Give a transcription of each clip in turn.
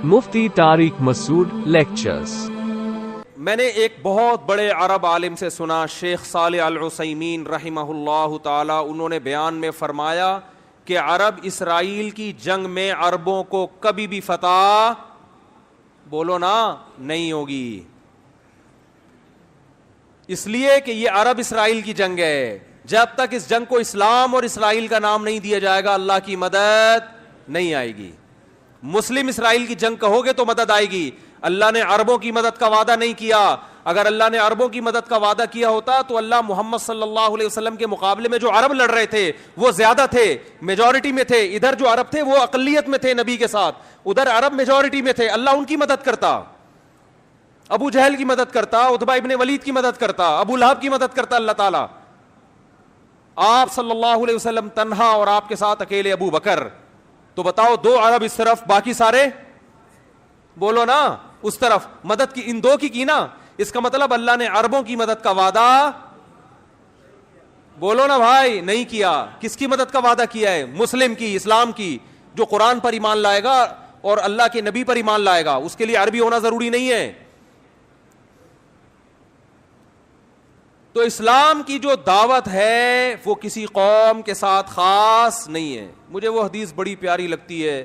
مفتی طارق مسعود lectures. میں نے ایک بہت بڑے عرب عالم سے سنا، شیخ صالح العثیمین رحمہ اللہ تعالی، انہوں نے بیان میں فرمایا کہ عرب اسرائیل کی جنگ میں عربوں کو کبھی بھی فتح بولو نا نہیں ہوگی، اس لیے کہ یہ عرب اسرائیل کی جنگ ہے۔ جب تک اس جنگ کو اسلام اور اسرائیل کا نام نہیں دیا جائے گا، اللہ کی مدد نہیں آئے گی۔ مسلم اسرائیل کی جنگ کہو گے تو مدد آئے گی۔ اللہ نے عربوں کی مدد کا وعدہ نہیں کیا۔ اگر اللہ نے عربوں کی مدد کا وعدہ کیا ہوتا تو اللہ محمد صلی اللہ علیہ وسلم کے مقابلے میں جو عرب لڑ رہے تھے وہ زیادہ تھے، میجورٹی میں تھے۔ ادھر جو عرب تھے وہ اقلیت میں تھے نبی کے ساتھ، ادھر عرب میجورٹی میں تھے۔ اللہ ان کی مدد کرتا، ابو جہل کی مدد کرتا، عتبہ ابن ولید کی مدد کرتا، ابو لہب کی مدد کرتا اللہ تعالیٰ۔ آپ صلی اللہ علیہ وسلم تنہا اور آپ کے ساتھ اکیلے ابو بکر، تو بتاؤ دو عرب اس طرف، باقی سارے بولو نا اس طرف۔ مدد کی ان دو کی نا، اس کا مطلب اللہ نے عربوں کی مدد کا وعدہ بولو نا بھائی نہیں کیا۔ کس کی مدد کا وعدہ کیا ہے؟ مسلم کی، اسلام کی، جو قرآن پر ایمان لائے گا اور اللہ کے نبی پر ایمان لائے گا، اس کے لیے عربی ہونا ضروری نہیں ہے۔ تو اسلام کی جو دعوت ہے وہ کسی قوم کے ساتھ خاص نہیں ہے۔ مجھے وہ حدیث بڑی پیاری لگتی ہے،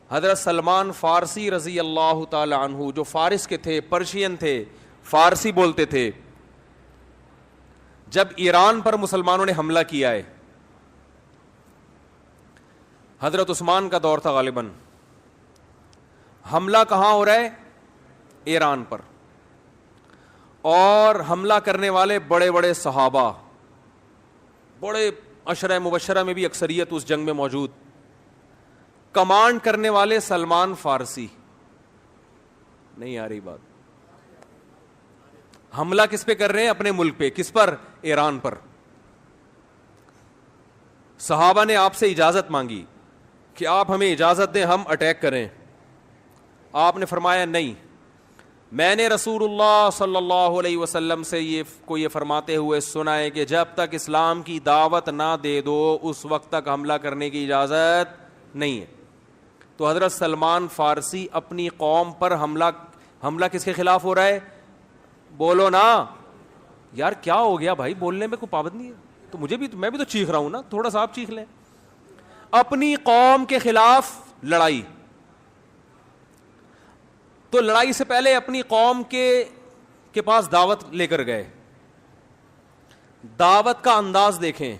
حضرت سلمان فارسی رضی اللہ تعالی عنہ، جو فارس کے تھے، پرشین تھے، فارسی بولتے تھے۔ جب ایران پر مسلمانوں نے حملہ کیا ہے، حضرت عثمان کا دور تھا غالباً، حملہ کہاں ہو رہا ہے؟ ایران پر، اور حملہ کرنے والے بڑے بڑے صحابہ، بڑے عشرہ مبشرہ میں بھی اکثریت اس جنگ میں موجود، کمانڈ کرنے والے سلمان فارسی۔ نہیں آ رہی بات؟ حملہ کس پہ کر رہے ہیں؟ اپنے ملک پہ۔ کس پر؟ ایران پر۔ صحابہ نے آپ سے اجازت مانگی کہ آپ ہمیں اجازت دیں ہم اٹیک کریں۔ آپ نے فرمایا نہیں، میں نے رسول اللہ صلی اللہ علیہ وسلم سے یہ فرماتے ہوئے سنا ہے کہ جب تک اسلام کی دعوت نہ دے دو اس وقت تک حملہ کرنے کی اجازت نہیں ہے۔ تو حضرت سلمان فارسی اپنی قوم پر حملہ کس کے خلاف ہو رہا ہے؟ بولو نا یار، کیا ہو گیا بھائی؟ بولنے میں کوئی پابند نہیں ہے تو میں بھی تو چیخ رہا ہوں نا، تھوڑا سا آپ چیخ لیں۔ اپنی قوم کے خلاف لڑائی، تو لڑائی سے پہلے اپنی قوم کے پاس دعوت لے کر گئے۔ دعوت کا انداز دیکھیں،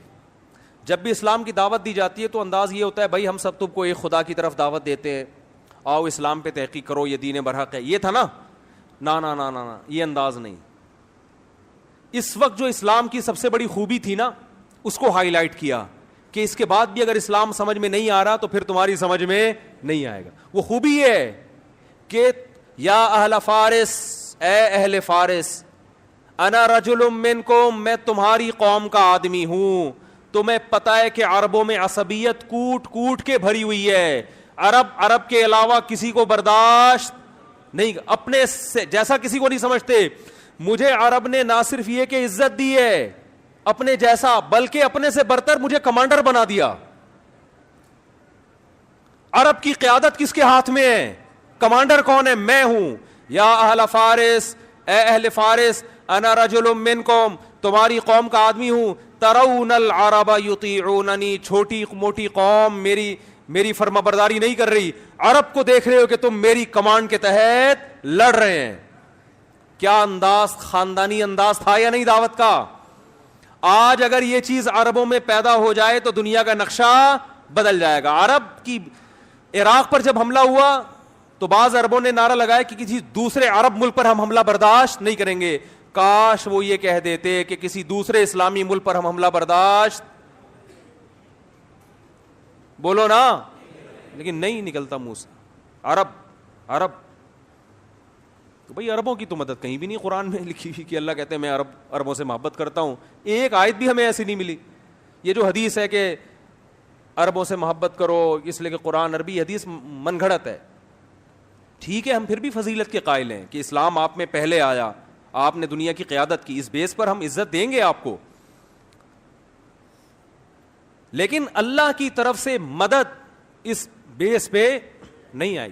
جب بھی اسلام کی دعوت دی جاتی ہے تو انداز یہ ہوتا ہے بھائی ہم سب تم کو ایک خدا کی طرف دعوت دیتے ہیں، آؤ اسلام پہ تحقیق کرو، یہ دین برحق ہے۔ یہ تھا نا؟ نا نا نا نا نا، یہ انداز نہیں۔ اس وقت جو اسلام کی سب سے بڑی خوبی تھی نا، اس کو ہائی لائٹ کیا کہ اس کے بعد بھی اگر اسلام سمجھ میں نہیں آ رہا تو پھر تمہاری سمجھ میں نہیں آئے گا۔ وہ خوبی یہ ہے کہ یا اہل فارس، اے اہل فارس، انا رجل منکم، میں تمہاری قوم کا آدمی ہوں۔ تمہیں پتہ ہے کہ عربوں میں عصبیت کوٹ کوٹ کے بھری ہوئی ہے۔ عرب کے علاوہ کسی کو برداشت نہیں، اپنے سے جیسا کسی کو نہیں سمجھتے۔ مجھے عرب نے نہ صرف یہ کہ عزت دی ہے اپنے جیسا، بلکہ اپنے سے برتر مجھے کمانڈر بنا دیا۔ عرب کی قیادت کس کے ہاتھ میں ہے؟ کمانڈر کون ہے؟ میں ہوں۔ یا اہل فارس، اے اہل فارس، انا رجل منکم، تمہاری قوم کا آدمی ہوں۔ ترون العرب یطیعوننی، چھوٹی موٹی قوم میری فرما برداری نہیں کر رہی، عرب کو دیکھ رہے ہو کہ تم میری کمانڈ کے تحت لڑ رہے ہیں۔ کیا انداز، خاندانی انداز تھا یا نہیں دعوت کا؟ آج اگر یہ چیز عربوں میں پیدا ہو جائے تو دنیا کا نقشہ بدل جائے گا۔ عرب کی عراق پر جب حملہ ہوا تو بعض عربوں نے نعرہ لگایا کہ کسی دوسرے عرب ملک پر ہم حملہ برداشت نہیں کریں گے۔ کاش وہ یہ کہہ دیتے کہ کسی دوسرے اسلامی ملک پر ہم حملہ برداشت، بولو نا، لیکن نہیں نکلتا منہ سے۔ عرب تو بھائی عربوں کی تو مدد کہیں بھی نہیں قرآن میں لکھی ہوئی کہ اللہ کہتے ہیں میں عربوں سے محبت کرتا ہوں۔ ایک آیت بھی ہمیں ایسی نہیں ملی۔ یہ جو حدیث ہے کہ عربوں سے محبت کرو اس لیے کہ قرآن عربی، حدیث من گھڑت ہے۔ ٹھیک ہے، ہم پھر بھی فضیلت کے قائل ہیں کہ اسلام آپ میں پہلے آیا، آپ نے دنیا کی قیادت کی، اس بیس پر ہم عزت دیں گے آپ کو۔ لیکن اللہ کی طرف سے مدد اس بیس پہ نہیں آئی.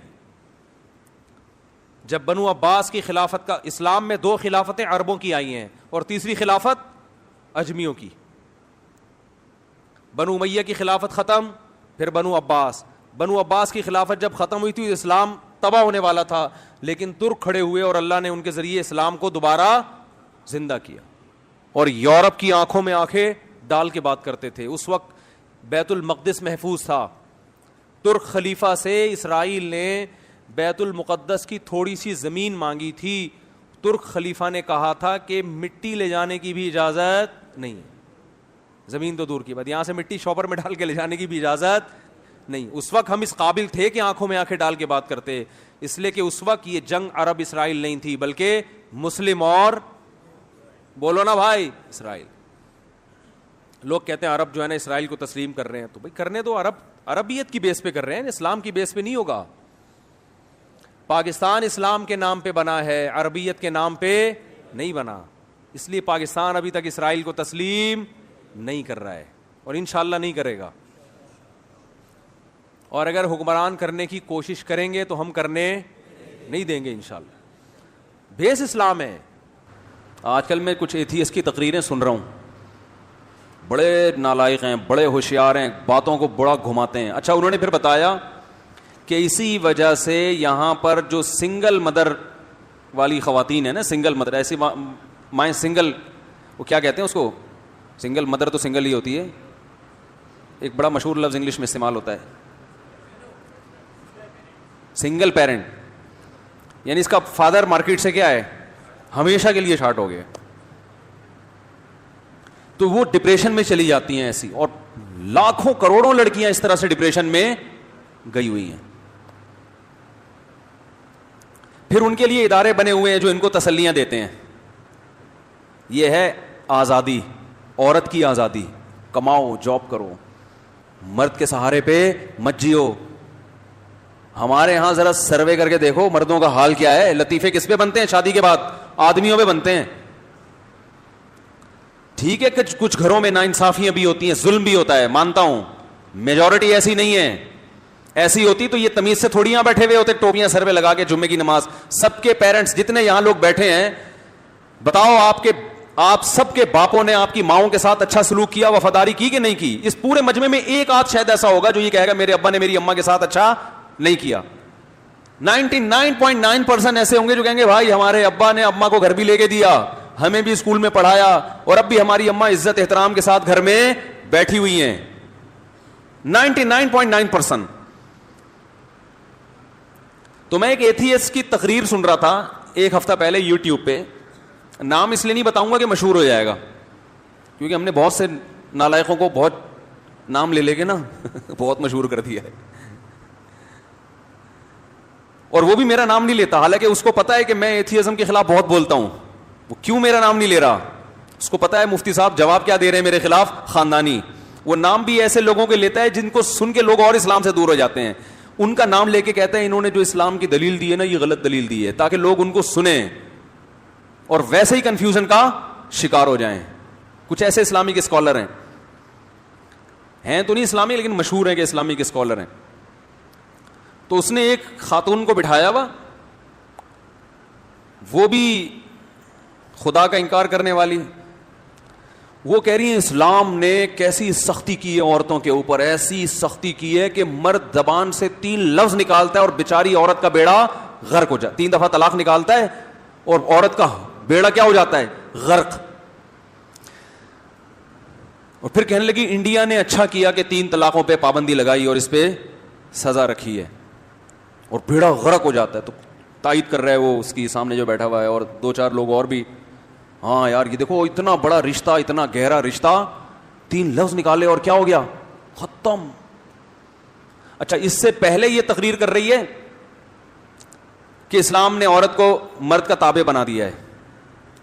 جب بنو عباس کی خلافت کا, اسلام میں 2 خلافتیں عربوں کی آئی ہیں اور تیسری خلافت اجمیوں کی. بنو امیہ کی خلافت ختم, پھر بنو عباس کی خلافت جب ختم ہوئی تھی اسلام تباہ ہونے والا تھا, لیکن ترک کھڑے ہوئے اور اللہ نے ان کے ذریعے اسلام کو دوبارہ زندہ کیا. اور یورپ کی آنکھوں میں آنکھیں ڈال کے بات کرتے تھے. اس وقت بیت المقدس محفوظ تھا. ترک خلیفہ سے اسرائیل نے بیت المقدس کی تھوڑی سی زمین مانگی تھی. ترک خلیفہ نے کہا تھا کہ مٹی لے جانے کی بھی اجازت نہیں, زمین تو دور کی بات, یہاں سے مٹی شاپر میں ڈال کے لے جانے کی بھی اجازت نہیں. اس وقت ہم اس قابل تھے کہ آنکھوں میں آنکھیں ڈال کے بات کرتے, اس لیے کہ اس وقت یہ جنگ عرب اسرائیل نہیں تھی بلکہ مسلم اور, بولو نا بھائی, اسرائیل. لوگ کہتے ہیں عرب جو ہے نا اسرائیل کو تسلیم کر رہے ہیں, تو بھائی کرنے دو, عربیت کی بیس پہ کر رہے ہیں, اسلام کی بیس پہ نہیں ہوگا. پاکستان اسلام کے نام پہ بنا ہے, عربیت کے نام پہ نہیں بنا, اس لیے پاکستان ابھی تک اسرائیل کو تسلیم نہیں کر رہا ہے اور انشاءاللہ نہیں کرے گا. اور اگر حکمران کرنے کی کوشش کریں گے تو ہم کرنے نہیں دیں گے انشاءاللہ. بیس اسلام ہے. آج کل میں کچھ ایتھیسٹ کی تقریریں سن رہا ہوں, بڑے نالائق ہیں, بڑے ہوشیار ہیں, باتوں کو بڑا گھماتے ہیں. اچھا, انہوں نے پھر بتایا کہ اسی وجہ سے یہاں پر جو سنگل مدر والی خواتین ہیں نا, سنگل مدر, ایسی مائیں سنگل, وہ کیا کہتے ہیں اس کو, سنگل مدر تو سنگل ہی ہوتی ہے, ایک بڑا مشہور لفظ انگلش میں استعمال ہوتا ہے, سنگل پیرنٹ, یعنی اس کا فادر مارکیٹ سے کیا ہے, ہمیشہ کے لیے شارٹ ہو گیا. تو وہ ڈپریشن میں چلی جاتی ہیں ایسی, اور لاکھوں کروڑوں لڑکیاں اس طرح سے ڈپریشن میں گئی ہوئی ہیں. پھر ان کے لیے ادارے بنے ہوئے ہیں جو ان کو تسلیاں دیتے ہیں. یہ ہے آزادی, عورت کی آزادی, کماؤ, جاب کرو, مرد کے سہارے پہ مت جیو. ہمارے ہاں ذرا سروے کر کے دیکھو مردوں کا حال کیا ہے. لطیفے کس پہ بنتے ہیں شادی کے بعد, آدمیوں پہ بنتے ہیں. ٹھیک ہے کہ کچھ گھروں میں ناانصافیاں بھی ہوتی ہیں, ظلم بھی ہوتا ہے, مانتا ہوں, میجورٹی ایسی نہیں ہے. ایسی ہوتی تو یہ تمیز سے تھوڑی یہاں بیٹھے ہوئے ہوتے ٹوپیاں سر پہ لگا کے جمعے کی نماز. سب کے پیرنٹس جتنے یہاں لوگ بیٹھے ہیں, بتاؤ آپ سب کے باپوں نے آپ کی ماؤں کے ساتھ اچھا سلوک کیا, وفاداری کی کہ نہیں کی؟ اس پورے مجمع میں ایک آدھ شاید ایسا ہوگا جو یہ کہے گا میرے ابا نے میری اماں کے ساتھ اچھا نہیں کیا. 99.9% ایسے ہوں گے جو کہیں گے بھائی ہمارے ابا نے اماں کو گھر بھی لے کے دیا, ہمیں بھی اسکول میں پڑھایا, اور اب بھی ہماری اماں عزت احترام کے ساتھ گھر میں بیٹھی ہوئی ہیں. 99.9%. تو میں ایک ایتھیسٹ کی تقریر سن رہا تھا ایک ہفتہ پہلے یوٹیوب پہ, نام اس لیے نہیں بتاؤں گا کہ مشہور ہو جائے گا, کیونکہ ہم نے بہت سے نالائقوں کو بہت نام لے لے کے نا بہت مشہور کر دیا ہے, اور وہ بھی میرا نام نہیں لیتا, حالانکہ اس کو پتا ہے کہ میں ایتھیزم کے خلاف بہت بولتا ہوں. وہ کیوں میرا نام نہیں لے رہا, اس کو پتا ہے مفتی صاحب جواب کیا دے رہے ہیں میرے خلاف, خاندانی. وہ نام بھی ایسے لوگوں کے لیتا ہے جن کو سن کے لوگ اور اسلام سے دور ہو جاتے ہیں. ان کا نام لے کے کہتا ہے انہوں نے جو اسلام کی دلیل دی ہے نا یہ غلط دلیل دی ہے, تاکہ لوگ ان کو سنیں اور ویسے ہی کنفیوژن کا شکار ہو جائیں. کچھ ایسے اسلامک اسکالر ہیں تو نہیں اسلامی لیکن مشہور ہیں کہ اسلامک اسکالر ہیں. تو اس نے ایک خاتون کو بٹھایا ہوا, وہ بھی خدا کا انکار کرنے والی. وہ کہہ رہی ہیں اسلام نے کیسی سختی کی ہے عورتوں کے اوپر, ایسی سختی کی ہے کہ مرد زبان سے 3 لفظ نکالتا ہے اور بیچاری عورت کا بیڑا غرق ہو جاتا ہے. 3 دفعہ طلاق نکالتا ہے اور عورت کا بیڑا کیا ہو جاتا ہے, غرق. اور پھر کہنے لگی انڈیا نے اچھا کیا کہ 3 طلاقوں پہ پابندی لگائی اور اس پہ سزا رکھی ہے, اور بیڑا غرق ہو جاتا ہے. تو تائید کر رہا ہے وہ اس کی سامنے جو بیٹھا ہوا ہے, اور 2-4 لوگ اور بھی, ہاں یار یہ دیکھو اتنا بڑا رشتہ, اتنا گہرا رشتہ, 3 لفظ نکالے اور کیا ہو گیا, ختم. اچھا, اس سے پہلے یہ تقریر کر رہی ہے کہ اسلام نے عورت کو مرد کا تابع بنا دیا ہے,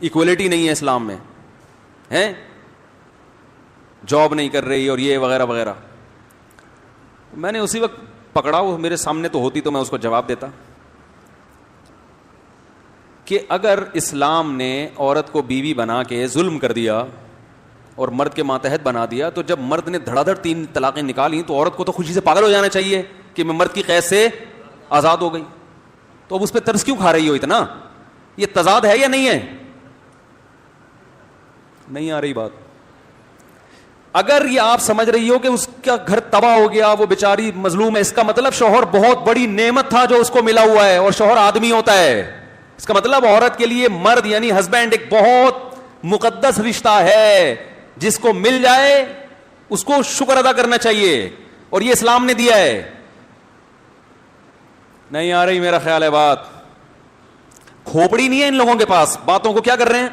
ایکولیٹی نہیں ہے اسلام میں, ہیں جاب نہیں کر رہی اور یہ وغیرہ وغیرہ. میں نے اسی وقت پکڑا, وہ میرے سامنے تو ہوتی تو میں اس کو جواب دیتا کہ اگر اسلام نے عورت کو بیوی بنا کے ظلم کر دیا اور مرد کے ماتحت بنا دیا, تو جب مرد نے دھڑا دھڑ 3 طلاقیں نکالی تو عورت کو تو خوشی سے پاگل ہو جانا چاہیے کہ میں مرد کی قید سے آزاد ہو گئی. تو اب اس پہ ترس کیوں کھا رہی ہو اتنا؟ یہ تضاد ہے یا نہیں ہے؟ نہیں آ رہی بات. اگر یہ آپ سمجھ رہی ہو کہ اس کا گھر تباہ ہو گیا, وہ بیچاری مظلوم ہے, اس کا مطلب شوہر بہت بڑی نعمت تھا جو اس کو ملا ہوا ہے, اور شوہر آدمی ہوتا ہے. اس کا مطلب عورت کے لیے مرد یعنی ہسبینڈ ایک بہت مقدس رشتہ ہے, جس کو مل جائے اس کو شکر ادا کرنا چاہیے, اور یہ اسلام نے دیا ہے. نہیں آ رہی میرا خیال ہے بات؟ کھوپڑی نہیں ہے ان لوگوں کے پاس, باتوں کو کیا کر رہے ہیں,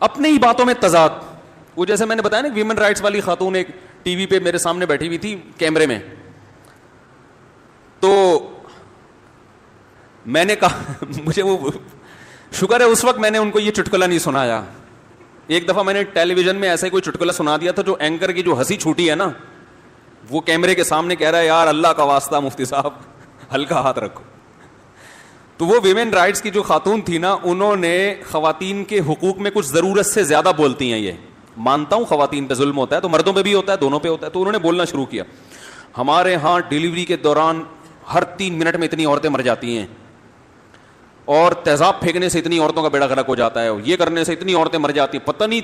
اپنی ہی باتوں میں تضاد. وہ جیسے میں نے بتایا نا, ویمن رائٹس والی خاتون ایک ٹی وی پہ میرے سامنے بیٹھی ہوئی تھی کیمرے میں, تو میں نے کہا مجھے وہ شکر ہے اس وقت میں نے ان کو یہ چٹکلا نہیں سنایا. ایک دفعہ میں نے ٹیلی ویژن میں ایسا ہی کوئی چٹکلا سنا دیا تھا, جو اینکر کی جو ہنسی چھوٹی ہے نا, وہ کیمرے کے سامنے کہہ رہا ہے یار اللہ کا واسطہ مفتی صاحب ہلکا ہاتھ رکھو. تو وہ ویمن رائٹس کی جو خاتون تھی نا, انہوں نے خواتین کے حقوق میں کچھ ضرورت سے زیادہ بولتی ہیں. یہ مانتا ہوں خواتین پہ ظلم ہوتا ہے, تو مردوں پہ بھی ہوتا ہے, دونوں پہ ہوتا ہے. تو انہوں نے بولنا شروع کیا, ہمارے ہاں ڈیلیوری کے دوران ہر 3 منٹ میں اتنی عورتیں مر جاتی ہیں, اور تیزاب پھینکنے سے اتنی عورتوں کا بیڑا غرق ہو جاتا ہے, یہ کرنے سے اتنی عورتیں مر جاتی ہیں, پتہ نہیں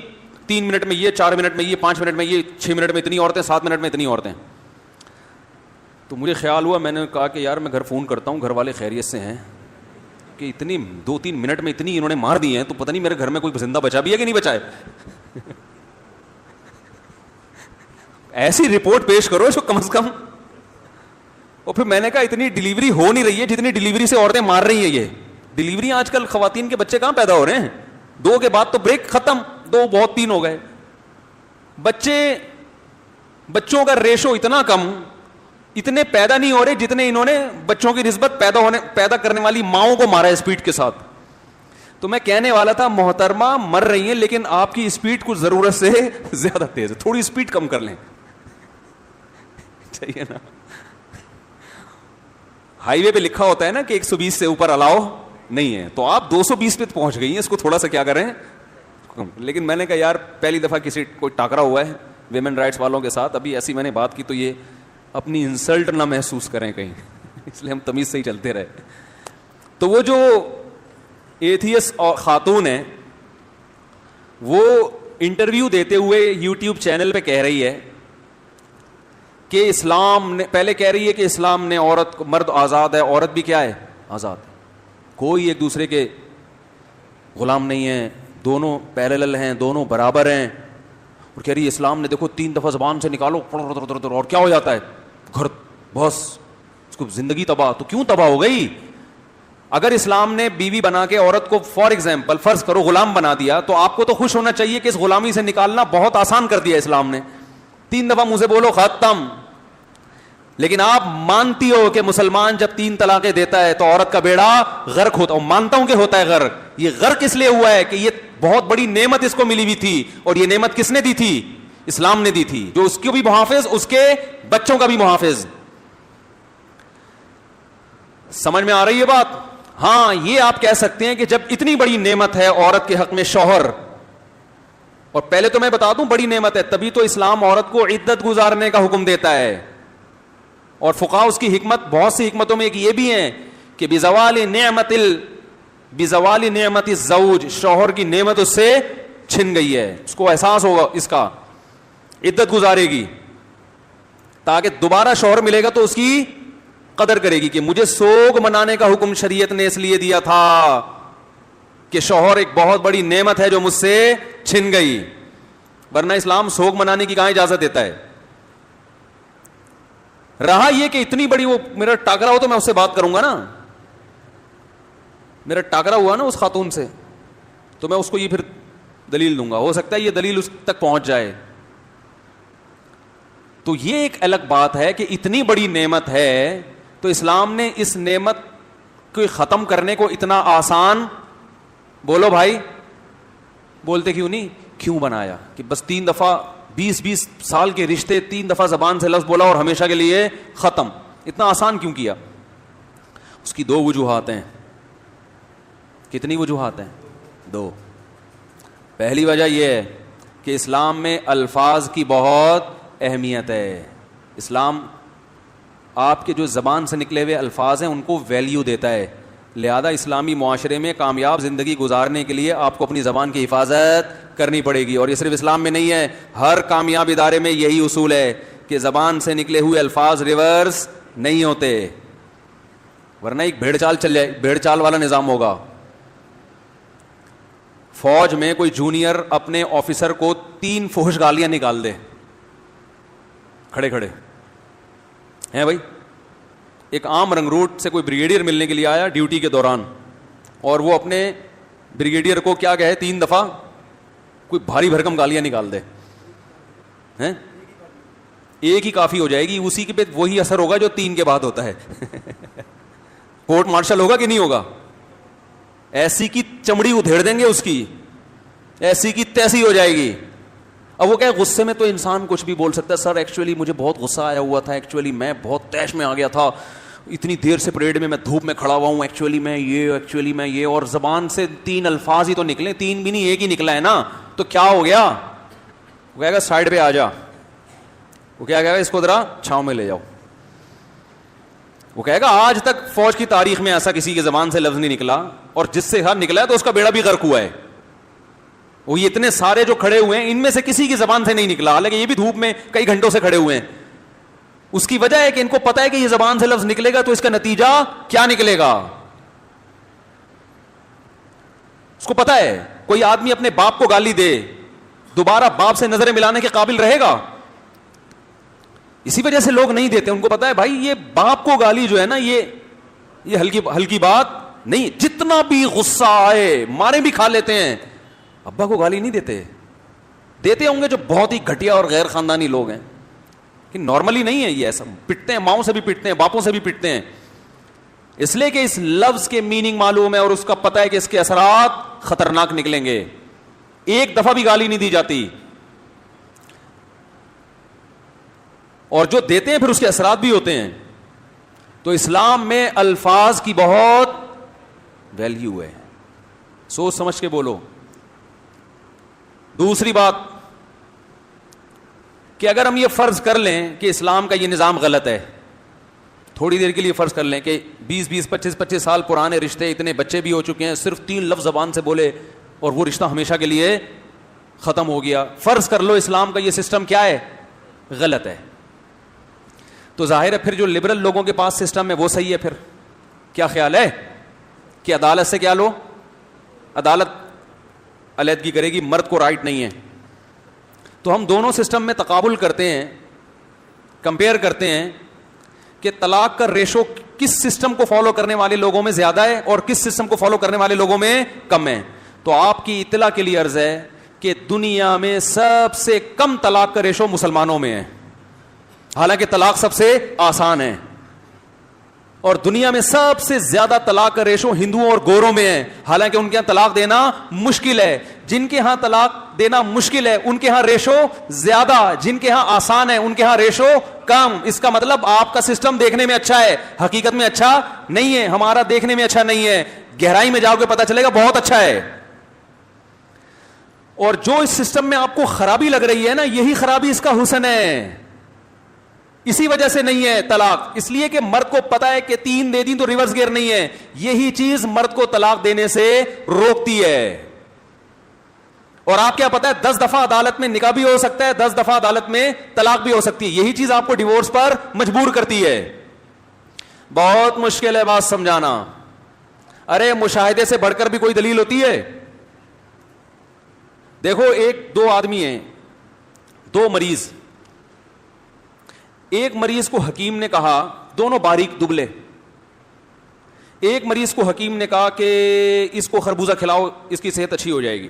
3 منٹ میں یہ, 4 منٹ میں یہ, 5 منٹ میں یہ, 6 منٹ میں اتنی عورتیں, 7 منٹ میں اتنی عورتیں. تو مجھے خیال ہوا, میں نے کہا کہ یار میں گھر فون کرتا ہوں, گھر والے خیریت سے ہیں کہ اتنی 2-3 منٹ میں اتنی انہوں نے مار دی ہیں, تو پتہ نہیں میرے گھر میں کوئی زندہ بچا بھی ہے کہ نہیں بچا ہے. ایسی رپورٹ پیش کرو جو کم از کم. اور پھر میں نے کہا اتنی ڈیلیوری ہو نہیں رہی ہے جتنی ڈیلیوری سے عورتیں مار رہی ہیں. یہ ڈیلیوری آج کل خواتین کے بچے کہاں پیدا ہو رہے ہیں, 2 کے بعد تو بریک ختم, 2 بہت 3 ہو گئے. بچوں کا ریشو اتنا کم, اتنے پیدا نہیں ہو رہے جتنے انہوں نے بچوں کی نسبت پیدا کرنے والی ماؤں کو مارا ہے اسپیڈ کے ساتھ. تو میں کہنے والا تھا محترمہ مر رہی ہیں, لیکن آپ کی اسپیڈ کچھ ضرورت سے زیادہ تیز ہے, تھوڑی اسپیڈ کم کر لیں. چاہیے نا, ہائی وے پہ لکھا ہوتا ہے نا کہ 120 سے اوپر الاؤ نہیں ہے, تو آپ 220 پہ پہنچ گئی ہیں, اس کو تھوڑا سا کیا کریں. لیکن میں نے کہا یار پہلی دفعہ کسی کوئی ٹاکرا ہوا ہے ویمن رائٹس والوں کے ساتھ, ابھی ایسی میں نے بات کی تو یہ اپنی انسلٹ نہ محسوس کریں کہیں, اس لیے ہم تمیز سے ہی چلتے رہے. تو وہ جو ایتھیس خاتون ہے, وہ انٹرویو دیتے ہوئے یوٹیوب چینل پہ کہہ رہی ہے کہ اسلام نے, پہلے کہہ رہی ہے کہ اسلام نے عورت کو, مرد آزاد ہے, عورت بھی کیا ہے, آزاد ہے, کوئی ایک دوسرے کے غلام نہیں ہے, دونوں پیرلل ہیں, دونوں برابر ہیں. اور کہہ رہی ہے اسلام نے دیکھو 3 دفعہ زبان سے نکالو اور کیا ہو جاتا ہے, گھر بس اس کو زندگی تباہ. تو کیوں تباہ ہو گئی؟ اگر اسلام نے بیوی بنا کے عورت کو فار ایگزامپل فرض کرو غلام بنا دیا, تو آپ کو تو خوش ہونا چاہیے کہ اس غلامی سے نکالنا بہت آسان کر دیا اسلام نے. 3 دفعہ منہ سے بولو ختم. لیکن آپ مانتی ہو کہ مسلمان جب 3 طلاقیں دیتا ہے تو عورت کا بیڑا غرق ہوتا, مانتا ہوں کہ ہوتا ہے غرق. یہ غرق اس لیے ہوا ہے کہ یہ بہت بڑی نعمت اس کو ملی ہوئی تھی, اور یہ نعمت کس نے دی تھی؟ اسلام نے دی تھی, جو اس کو بھی محافظ, اس کے بچوں کا بھی محافظ. سمجھ میں آ رہی ہے بات؟ ہاں, یہ آپ کہہ سکتے ہیں کہ جب اتنی بڑی نعمت ہے عورت کے حق میں شوہر, اور پہلے تو میں بتا دوں بڑی نعمت ہے, تبھی تو اسلام عورت کو عدت گزارنے کا حکم دیتا ہے. اور فقہاء اس کی حکمت, بہت سی حکمتوں میں ایک یہ بھی ہے کہ بزوال نعمت الزوج, شوہر کی نعمت اس سے چھن گئی ہے, اس کو احساس ہوگا اس کا, عدت گزارے گی تاکہ دوبارہ شوہر ملے گا تو اس کی قدر کرے گی کہ مجھے سوگ منانے کا حکم شریعت نے اس لیے دیا تھا کہ شوہر ایک بہت بڑی نعمت ہے جو مجھ سے چھن گئی, ورنہ اسلام سوگ منانے کی کہاں اجازت دیتا ہے. رہا یہ کہ اتنی بڑی, وہ میرا ٹاکرا ہو تو میں اس سے بات کروں گا نا, میرا ٹاکرا ہوا نا اس خاتون سے, تو میں اس کو یہ پھر دلیل دوں گا, ہو سکتا ہے یہ دلیل اس تک پہنچ جائے. تو یہ ایک الگ بات ہے کہ اتنی بڑی نعمت ہے تو اسلام نے اس نعمت کو ختم کرنے کو اتنا آسان, بولو بھائی, بولتے کیوں نہیں, کیوں بنایا کہ بس 3 دفعہ 20 سال کے رشتے 3 دفعہ زبان سے لفظ بولا اور ہمیشہ کے لیے ختم, اتنا آسان کیوں کیا؟ اس کی 2 وجوہات ہیں. کتنی وجوہات ہیں؟ 2. پہلی وجہ یہ ہے کہ اسلام میں الفاظ کی بہت اہمیت ہے. اسلام آپ کے جو زبان سے نکلے ہوئے الفاظ ہیں ان کو ویلیو دیتا ہے. لہذا اسلامی معاشرے میں کامیاب زندگی گزارنے کے لیے آپ کو اپنی زبان کی حفاظت کرنی پڑے گی. اور یہ صرف اسلام میں نہیں ہے, ہر کامیاب ادارے میں یہی اصول ہے کہ زبان سے نکلے ہوئے الفاظ ریورس نہیں ہوتے, ورنہ ایک بھیڑ چال چل جائے, بھیڑ چال والا نظام ہوگا. فوج میں کوئی جونیئر اپنے آفیسر کو 3 فحش گالیاں نکال دے کھڑے کھڑے ہیں بھائی. ایک عام رنگروٹ سے کوئی بریگیڈیئر ملنے کے لیے آیا ڈیوٹی کے دوران, اور وہ اپنے بریگیڈیئر کو کیا کہے 3 دفعہ کوئی بھاری بھرکم گالیاں نکال دے, ہیں ایک ہی کافی ہو جائے گی, اسی کے پہ وہی اثر ہوگا جو 3 کے بعد ہوتا ہے. کورٹ مارشل ہوگا کہ نہیں ہوگا؟ ایسی کی چمڑی ادھیڑ دیں گے اس کی, ایسی کی تیسی ہو جائے گی. اب وہ کہ غصے میں تو انسان کچھ بھی بول سکتا ہے, سر ایکچولی مجھے بہت غصہ آیا ہوا تھا, ایکچولی میں بہت طیش میں آ گیا تھا, اتنی دیر سے پریڈ میں دھوپ میں کھڑا ہوا ہوں, ایکچولی میں یہ, اور زبان سے 3 الفاظ ہی تو نکلے, 3 بھی نہیں ایک ہی نکلا ہے نا, تو کیا ہو گیا؟ وہ کہے گا سائڈ پہ آ جا. وہ کیا کہے گا, اس کو ذرا چھاؤں میں لے جاؤ. وہ کہے گا آج تک فوج کی تاریخ میں ایسا کسی کی زبان سے لفظ نہیں نکلا, اور جس سے ہر نکلا ہے تو اس کا بیڑا بھی غرق ہوا ہے. وہ یہ اتنے سارے جو کھڑے ہوئے ہیں ان میں سے کسی کی زبان سے نہیں نکلا, حالانکہ یہ بھی دھوپ میں کئی گھنٹوں سے کھڑے ہوئے ہیں. اس کی وجہ ہے کہ ان کو پتا ہے کہ یہ زبان سے لفظ نکلے گا تو اس کا نتیجہ کیا نکلے گا. اس کو پتا ہے کوئی آدمی اپنے باپ کو گالی دے, دوبارہ باپ سے نظریں ملانے کے قابل رہے گا؟ اسی وجہ سے لوگ نہیں دیتے. ان کو پتا ہے بھائی یہ باپ کو گالی جو ہے نا, یہ ہلکی بات نہیں, جتنا بھی غصہ آئے مارے بھی کھا لیتے ہیں, ابا کو گالی نہیں دیتے ہوں گے جو بہت ہی گھٹیا اور غیر خاندانی لوگ ہیں, کہ نارملی نہیں ہے یہ ایسا. پٹتے ہیں, ماؤں سے بھی پٹتے ہیں, باپوں سے بھی پٹتے ہیں, اس لیے کہ اس لفظ کے میننگ معلوم ہے اور اس کا پتہ ہے کہ اس کے اثرات خطرناک نکلیں گے. ایک دفعہ بھی گالی نہیں دی جاتی, اور جو دیتے ہیں پھر اس کے اثرات بھی ہوتے ہیں. تو اسلام میں الفاظ کی بہت ویلیو ہے, سوچ سمجھ کے بولو. دوسری بات کہ اگر ہم یہ فرض کر لیں کہ اسلام کا یہ نظام غلط ہے, تھوڑی دیر کے لیے فرض کر لیں کہ 20 25 سال پرانے رشتے, اتنے بچے بھی ہو چکے ہیں, صرف 3 لفظ زبان سے بولے اور وہ رشتہ ہمیشہ کے لیے ختم ہو گیا. فرض کر لو اسلام کا یہ سسٹم کیا ہے, غلط ہے. تو ظاہر ہے پھر جو لبرل لوگوں کے پاس سسٹم ہے وہ صحیح ہے. پھر کیا خیال ہے کہ عدالت سے کیا لو, عدالت علیحدگی کرے گی, مرد کو رائٹ نہیں ہے. تو ہم دونوں سسٹم میں تقابل کرتے ہیں, کمپیئر کرتے ہیں کہ طلاق کا ریشو کس سسٹم کو فالو کرنے والے لوگوں میں زیادہ ہے اور کس سسٹم کو فالو کرنے والے لوگوں میں کم ہے. تو آپ کی اطلاع کے لیے عرض ہے کہ دنیا میں سب سے کم طلاق کا ریشو مسلمانوں میں ہے, حالانکہ طلاق سب سے آسان ہے. اور دنیا میں سب سے زیادہ طلاق کا ریشو ہندوؤں اور گوروں میں ہے, حالانکہ ان کے ہاں طلاق دینا مشکل ہے. جن کے ہاں طلاق دینا مشکل ہے ان کے ہاں ریشو زیادہ, جن کے ہاں آسان ہے ان کے ہاں ریشو کم. اس کا مطلب آپ کا سسٹم دیکھنے میں اچھا ہے, حقیقت میں اچھا نہیں ہے. ہمارا دیکھنے میں اچھا نہیں ہے, گہرائی میں جاؤ گے پتا چلے گا بہت اچھا ہے. اور جو اس سسٹم میں آپ کو خرابی لگ رہی ہے نا, یہی خرابی اس کا حسن ہے. اسی وجہ سے نہیں ہے طلاق, اس لیے کہ مرد کو پتا ہے کہ 3 دے دی تو ریورس گیئر نہیں ہے. یہی چیز مرد کو طلاق دینے سے روکتی ہے. اور آپ کیا پتا ہے 10 دفعہ عدالت میں نکاح بھی ہو سکتا ہے, 10 دفعہ عدالت میں طلاق بھی ہو سکتی ہے. یہی چیز آپ کو ڈیورس پر مجبور کرتی ہے. بہت مشکل ہے بات سمجھانا. ارے مشاہدے سے بڑھ کر بھی کوئی دلیل ہوتی ہے. دیکھو 2 آدمی ہیں, 2 مریض. ایک مریض کو حکیم نے کہا, دونوں باریک دبلے, ایک مریض کو حکیم نے کہا کہ اس کو خربوزہ کھلاؤ اس کی صحت اچھی ہو جائے گی.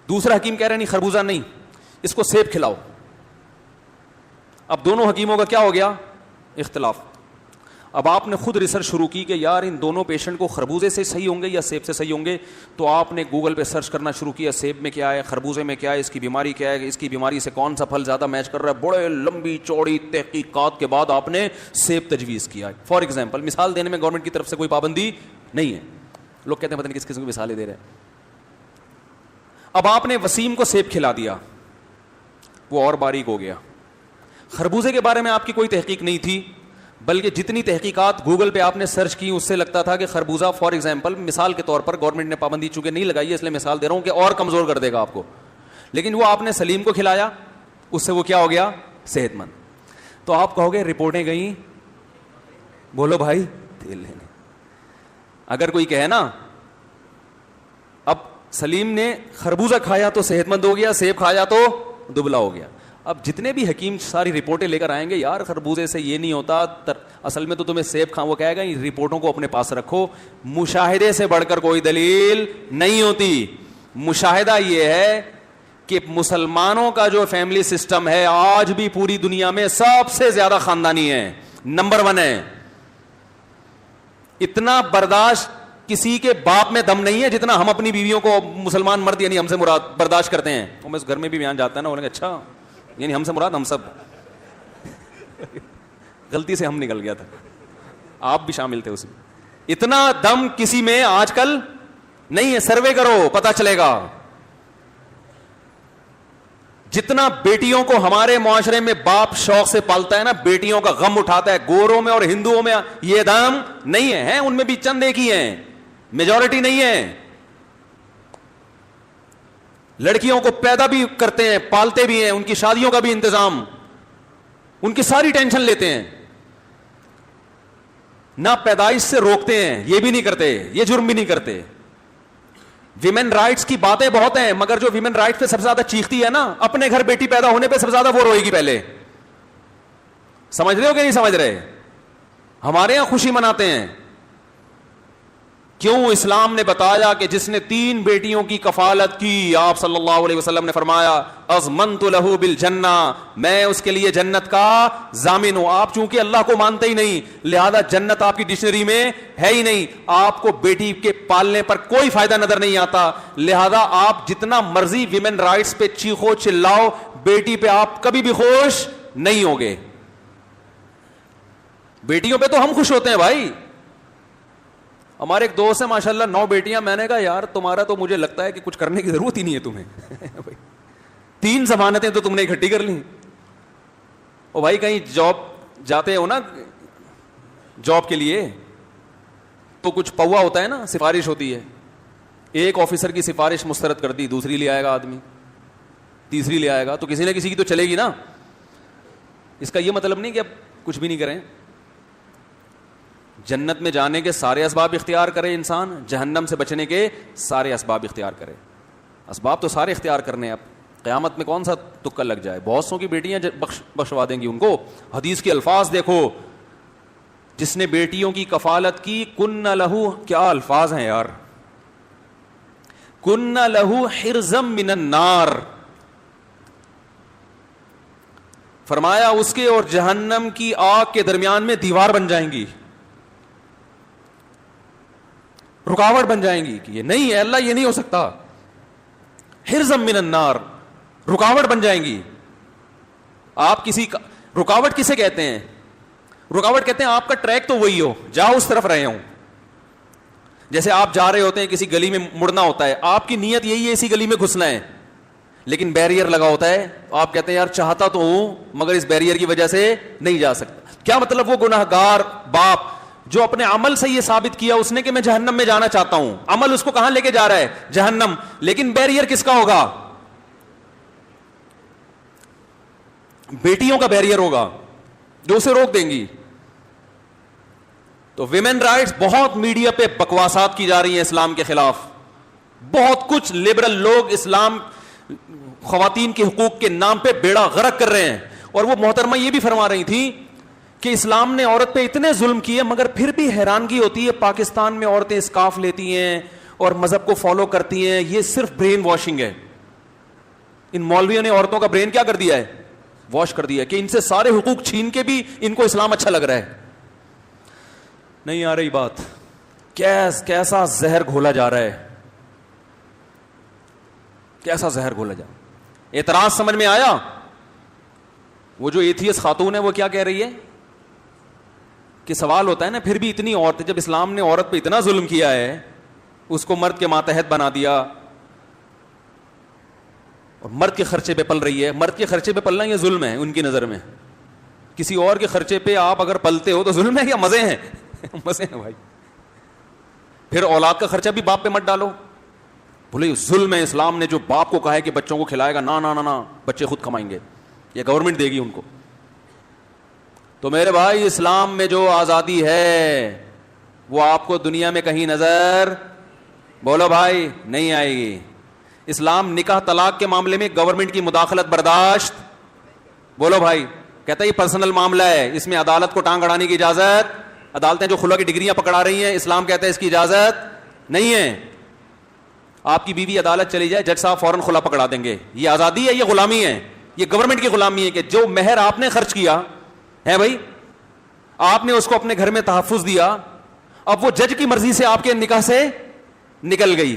دوسرا حکیم کہہ رہے نہیں خربوزہ نہیں, اس کو سیب کھلاؤ. اب دونوں حکیموں کا کیا ہو گیا, اختلاف. اب آپ نے خود ریسرچ شروع کی کہ یار ان دونوں پیشنٹ کو خربوزے سے صحیح ہوں گے یا سیب سے صحیح ہوں گے. تو آپ نے گوگل پہ سرچ کرنا شروع کیا, سیب میں کیا ہے, خربوزے میں کیا ہے, اس کی بیماری کیا ہے, اس کی بیماری سے کون سا پھل زیادہ میچ کر رہا ہے. بڑے لمبی چوڑی تحقیقات کے بعد آپ نے سیب تجویز کیا. فار ایگزامپل, مثال دینے میں گورنمنٹ کی طرف سے کوئی پابندی نہیں ہے. لوگ کہتے ہیں پتہ نہیں کس قسم کی مثالیں دے رہے ہیں. اب آپ نے وسیم کو سیب کھلا دیا, وہ اور باریک ہو گیا. خربوزے کے بارے میں آپ کی کوئی تحقیق نہیں تھی, بلکہ جتنی تحقیقات گوگل پہ آپ نے سرچ کی اس سے لگتا تھا کہ خربوزہ فار ایگزامپل, مثال کے طور پر, گورنمنٹ نے پابندی چونکہ نہیں لگائی ہے اس لیے مثال دے رہا ہوں کہ اور کمزور کر دے گا آپ کو, لیکن وہ آپ نے سلیم کو کھلایا, اس سے وہ کیا ہو گیا, صحت مند. تو آپ کہو گے رپورٹیں گئیں, بولو بھائی تیل لینے. اگر کوئی کہے نا اب سلیم نے خربوزہ کھایا تو صحت مند ہو گیا, سیب کھایا تو دبلا ہو گیا, اب جتنے بھی حکیم ساری رپورٹیں لے کر آئیں گے, یار خربوزے سے یہ نہیں ہوتا, اصل میں تو تمہیں سیب کھا, وہ کہے گا ان رپورٹوں کو اپنے پاس رکھو, مشاہدے سے بڑھ کر کوئی دلیل نہیں ہوتی. مشاہدہ یہ ہے کہ مسلمانوں کا جو فیملی سسٹم ہے آج بھی پوری دنیا میں سب سے زیادہ خاندانی ہے, نمبر 1 ہے. اتنا برداشت کسی کے باپ میں دم نہیں ہے جتنا ہم اپنی بیویوں کو, مسلمان مرد یعنی ہم سے مراد, برداشت کرتے ہیں. وہ میں اس گھر میں بھی بیان جاتا ہے نا, بولیں گے اچھا یعنی ہم سے مراد ہم سب. غلطی سے ہم نکل گیا تھا, آپ بھی شامل تھے اس میں. اتنا دم کسی میں آج کل نہیں ہے, سروے کرو پتا چلے گا. جتنا بیٹیوں کو ہمارے معاشرے میں باپ شوق سے پالتا ہے نا, بیٹیوں کا غم اٹھاتا ہے, گوروں میں اور ہندوؤں میں یہ دم نہیں ہے, ان میں بھی چند ایک ہی ہیں, میجورٹی نہیں ہے. لڑکیوں کو پیدا بھی کرتے ہیں, پالتے بھی ہیں, ان کی شادیوں کا بھی انتظام, ان کی ساری ٹینشن لیتے ہیں, نہ پیدائش سے روکتے ہیں, یہ بھی نہیں کرتے, یہ جرم بھی نہیں کرتے. ویمن رائٹس کی باتیں بہت ہیں, مگر جو ویمن رائٹس پہ سب سے زیادہ چیختی ہے نا, اپنے گھر بیٹی پیدا ہونے پہ سب سے زیادہ وہ روئے گی پہلے. سمجھ رہے ہو کہ نہیں سمجھ رہے؟ ہمارے یہاں خوشی مناتے ہیں. کیوں؟ اسلام نے بتایا کہ جس نے 3 بیٹیوں کی کفالت کی, آپ صلی اللہ علیہ وسلم نے فرمایا اضمنت لہ بالجنہ, میں اس کے لیے جنت کا ضامن ہوں. آپ چونکہ اللہ کو مانتے ہی نہیں, لہذا جنت آپ کی ڈکشنری میں ہے ہی نہیں, آپ کو بیٹی کے پالنے پر کوئی فائدہ نظر نہیں آتا, لہذا آپ جتنا مرضی ویمن رائٹس پہ چیخو چلاؤ, بیٹی پہ آپ کبھی بھی خوش نہیں ہوگے. بیٹیوں پہ تو ہم خوش ہوتے ہیں بھائی. ہمارے ایک دوست ہے ماشاءاللہ 9 بیٹیاں, میں نے کہا یار تمہارا تو مجھے لگتا ہے کہ کچھ کرنے کی ضرورت ہی نہیں ہے تمہیں. 3 ضمانتیں تو تم نے اکٹھی کر لیں. او بھائی کہیں جاب جاتے ہو نا, جاب کے لیے تو کچھ پوا ہوتا ہے نا, سفارش ہوتی ہے. ایک آفیسر کی سفارش مسترد کر دی, دوسری لے آئے گا آدمی, تیسری لے آئے گا, تو کسی نہ کسی کی تو چلے گی نا. اس کا یہ مطلب نہیں کہ اب کچھ بھی نہیں کریں. جنت میں جانے کے سارے اسباب اختیار کرے انسان, جہنم سے بچنے کے سارے اسباب اختیار کرے. اسباب تو سارے اختیار کرنے. اب قیامت میں کون سا تکا لگ جائے؟ بہت سو کی بیٹیاں بخشوا دیں گی ان کو. حدیث کے الفاظ دیکھو, جس نے بیٹیوں کی کفالت کی, کن لہو, کیا الفاظ ہیں یار, کن لہو حرزم من النار, فرمایا اس کے اور جہنم کی آگ کے درمیان میں دیوار بن جائیں گی, رکاوٹ بن جائیں گی. کہ یہ نہیں ہے اللہ, یہ نہیں ہو سکتا. حرزم من النار, رکاوٹ بن جائیں گی. آپ کسی کا رکاوٹ کسے کہتے ہیں؟ رکاوٹ کہتے ہیں آپ کا ٹریک تو وہی ہو, جاؤ اس طرف رہے ہوں. جیسے آپ جا رہے ہوتے ہیں کسی گلی میں, مڑنا ہوتا ہے, آپ کی نیت یہی ہے اسی گلی میں گھسنا ہے, لیکن بیریئر لگا ہوتا ہے, آپ کہتے ہیں یار چاہتا تو ہوں مگر اس بیریئر کی وجہ سے نہیں جا سکتا. کیا مطلب؟ وہ گناہگار باپ جو اپنے عمل سے یہ ثابت کیا اس نے کہ میں جہنم میں جانا چاہتا ہوں, عمل اس کو کہاں لے کے جا رہا ہے؟ جہنم. لیکن بیریئر کس کا ہوگا؟ بیٹیوں کا بیریئر ہوگا جو اسے روک دیں گی. تو ویمن رائٹس, بہت میڈیا پہ بکواسات کی جا رہی ہیں اسلام کے خلاف, بہت کچھ لبرل لوگ اسلام خواتین کے حقوق کے نام پہ بیڑا غرق کر رہے ہیں. اور وہ محترمہ یہ بھی فرما رہی تھی کہ اسلام نے عورت پہ اتنے ظلم کیے, مگر پھر بھی حیرانگی ہوتی ہے پاکستان میں عورتیں اسکارف لیتی ہیں اور مذہب کو فالو کرتی ہیں. یہ صرف برین واشنگ ہے. ان مولویوں نے عورتوں کا برین کیا کر دیا ہے؟ واش کر دیا, کہ ان سے سارے حقوق چھین کے بھی ان کو اسلام اچھا لگ رہا ہے. نہیں آ رہی بات؟ کیسا زہر گھولا جا رہا ہے, کیسا زہر گھولا جا. اعتراض سمجھ میں آیا؟ وہ جو ایتھیس خاتون ہے وہ کیا کہہ رہی ہے کہ سوال ہوتا ہے نا, پھر بھی اتنی عورتیں, جب اسلام نے عورت پہ اتنا ظلم کیا ہے, اس کو مرد کے ماتحت بنا دیا, اور مرد کے خرچے پہ پل رہی ہے. مرد کے خرچے پہ پلنا یہ ظلم ہے ان کی نظر میں. کسی اور کے خرچے پہ آپ اگر پلتے ہو تو ظلم ہے یا مزے ہیں؟ مزے ہیں بھائی. پھر اولاد کا خرچہ بھی باپ پہ مت ڈالو. بولے ظلم ہے, اسلام نے جو باپ کو کہا ہے کہ بچوں کو کھلائے گا, نا نا نا نا, بچے خود کمائیں گے, یہ گورنمنٹ دے گی ان کو. تو میرے بھائی اسلام میں جو آزادی ہے وہ آپ کو دنیا میں کہیں نظر, بولو بھائی, نہیں آئے گی. اسلام نکاح طلاق کے معاملے میں گورنمنٹ کی مداخلت برداشت, بولو بھائی, کہتا ہے یہ پرسنل معاملہ ہے, اس میں عدالت کو ٹانگ اڑانے کی اجازت, عدالتیں جو خلا کی ڈگریاں پکڑا رہی ہیں, اسلام کہتا ہے اس کی اجازت نہیں ہے. آپ کی بیوی عدالت چلی جائے, جج صاحب فوراً خلا پکڑا دیں گے. یہ آزادی ہے, یہ غلامی ہے, یہ گورنمنٹ کی غلامی ہے کہ جو مہر آپ نے خرچ کیا ہے بھائی, آپ نے اس کو اپنے گھر میں تحفظ دیا, اب وہ جج کی مرضی سے آپ کے نکاح سے نکل گئی,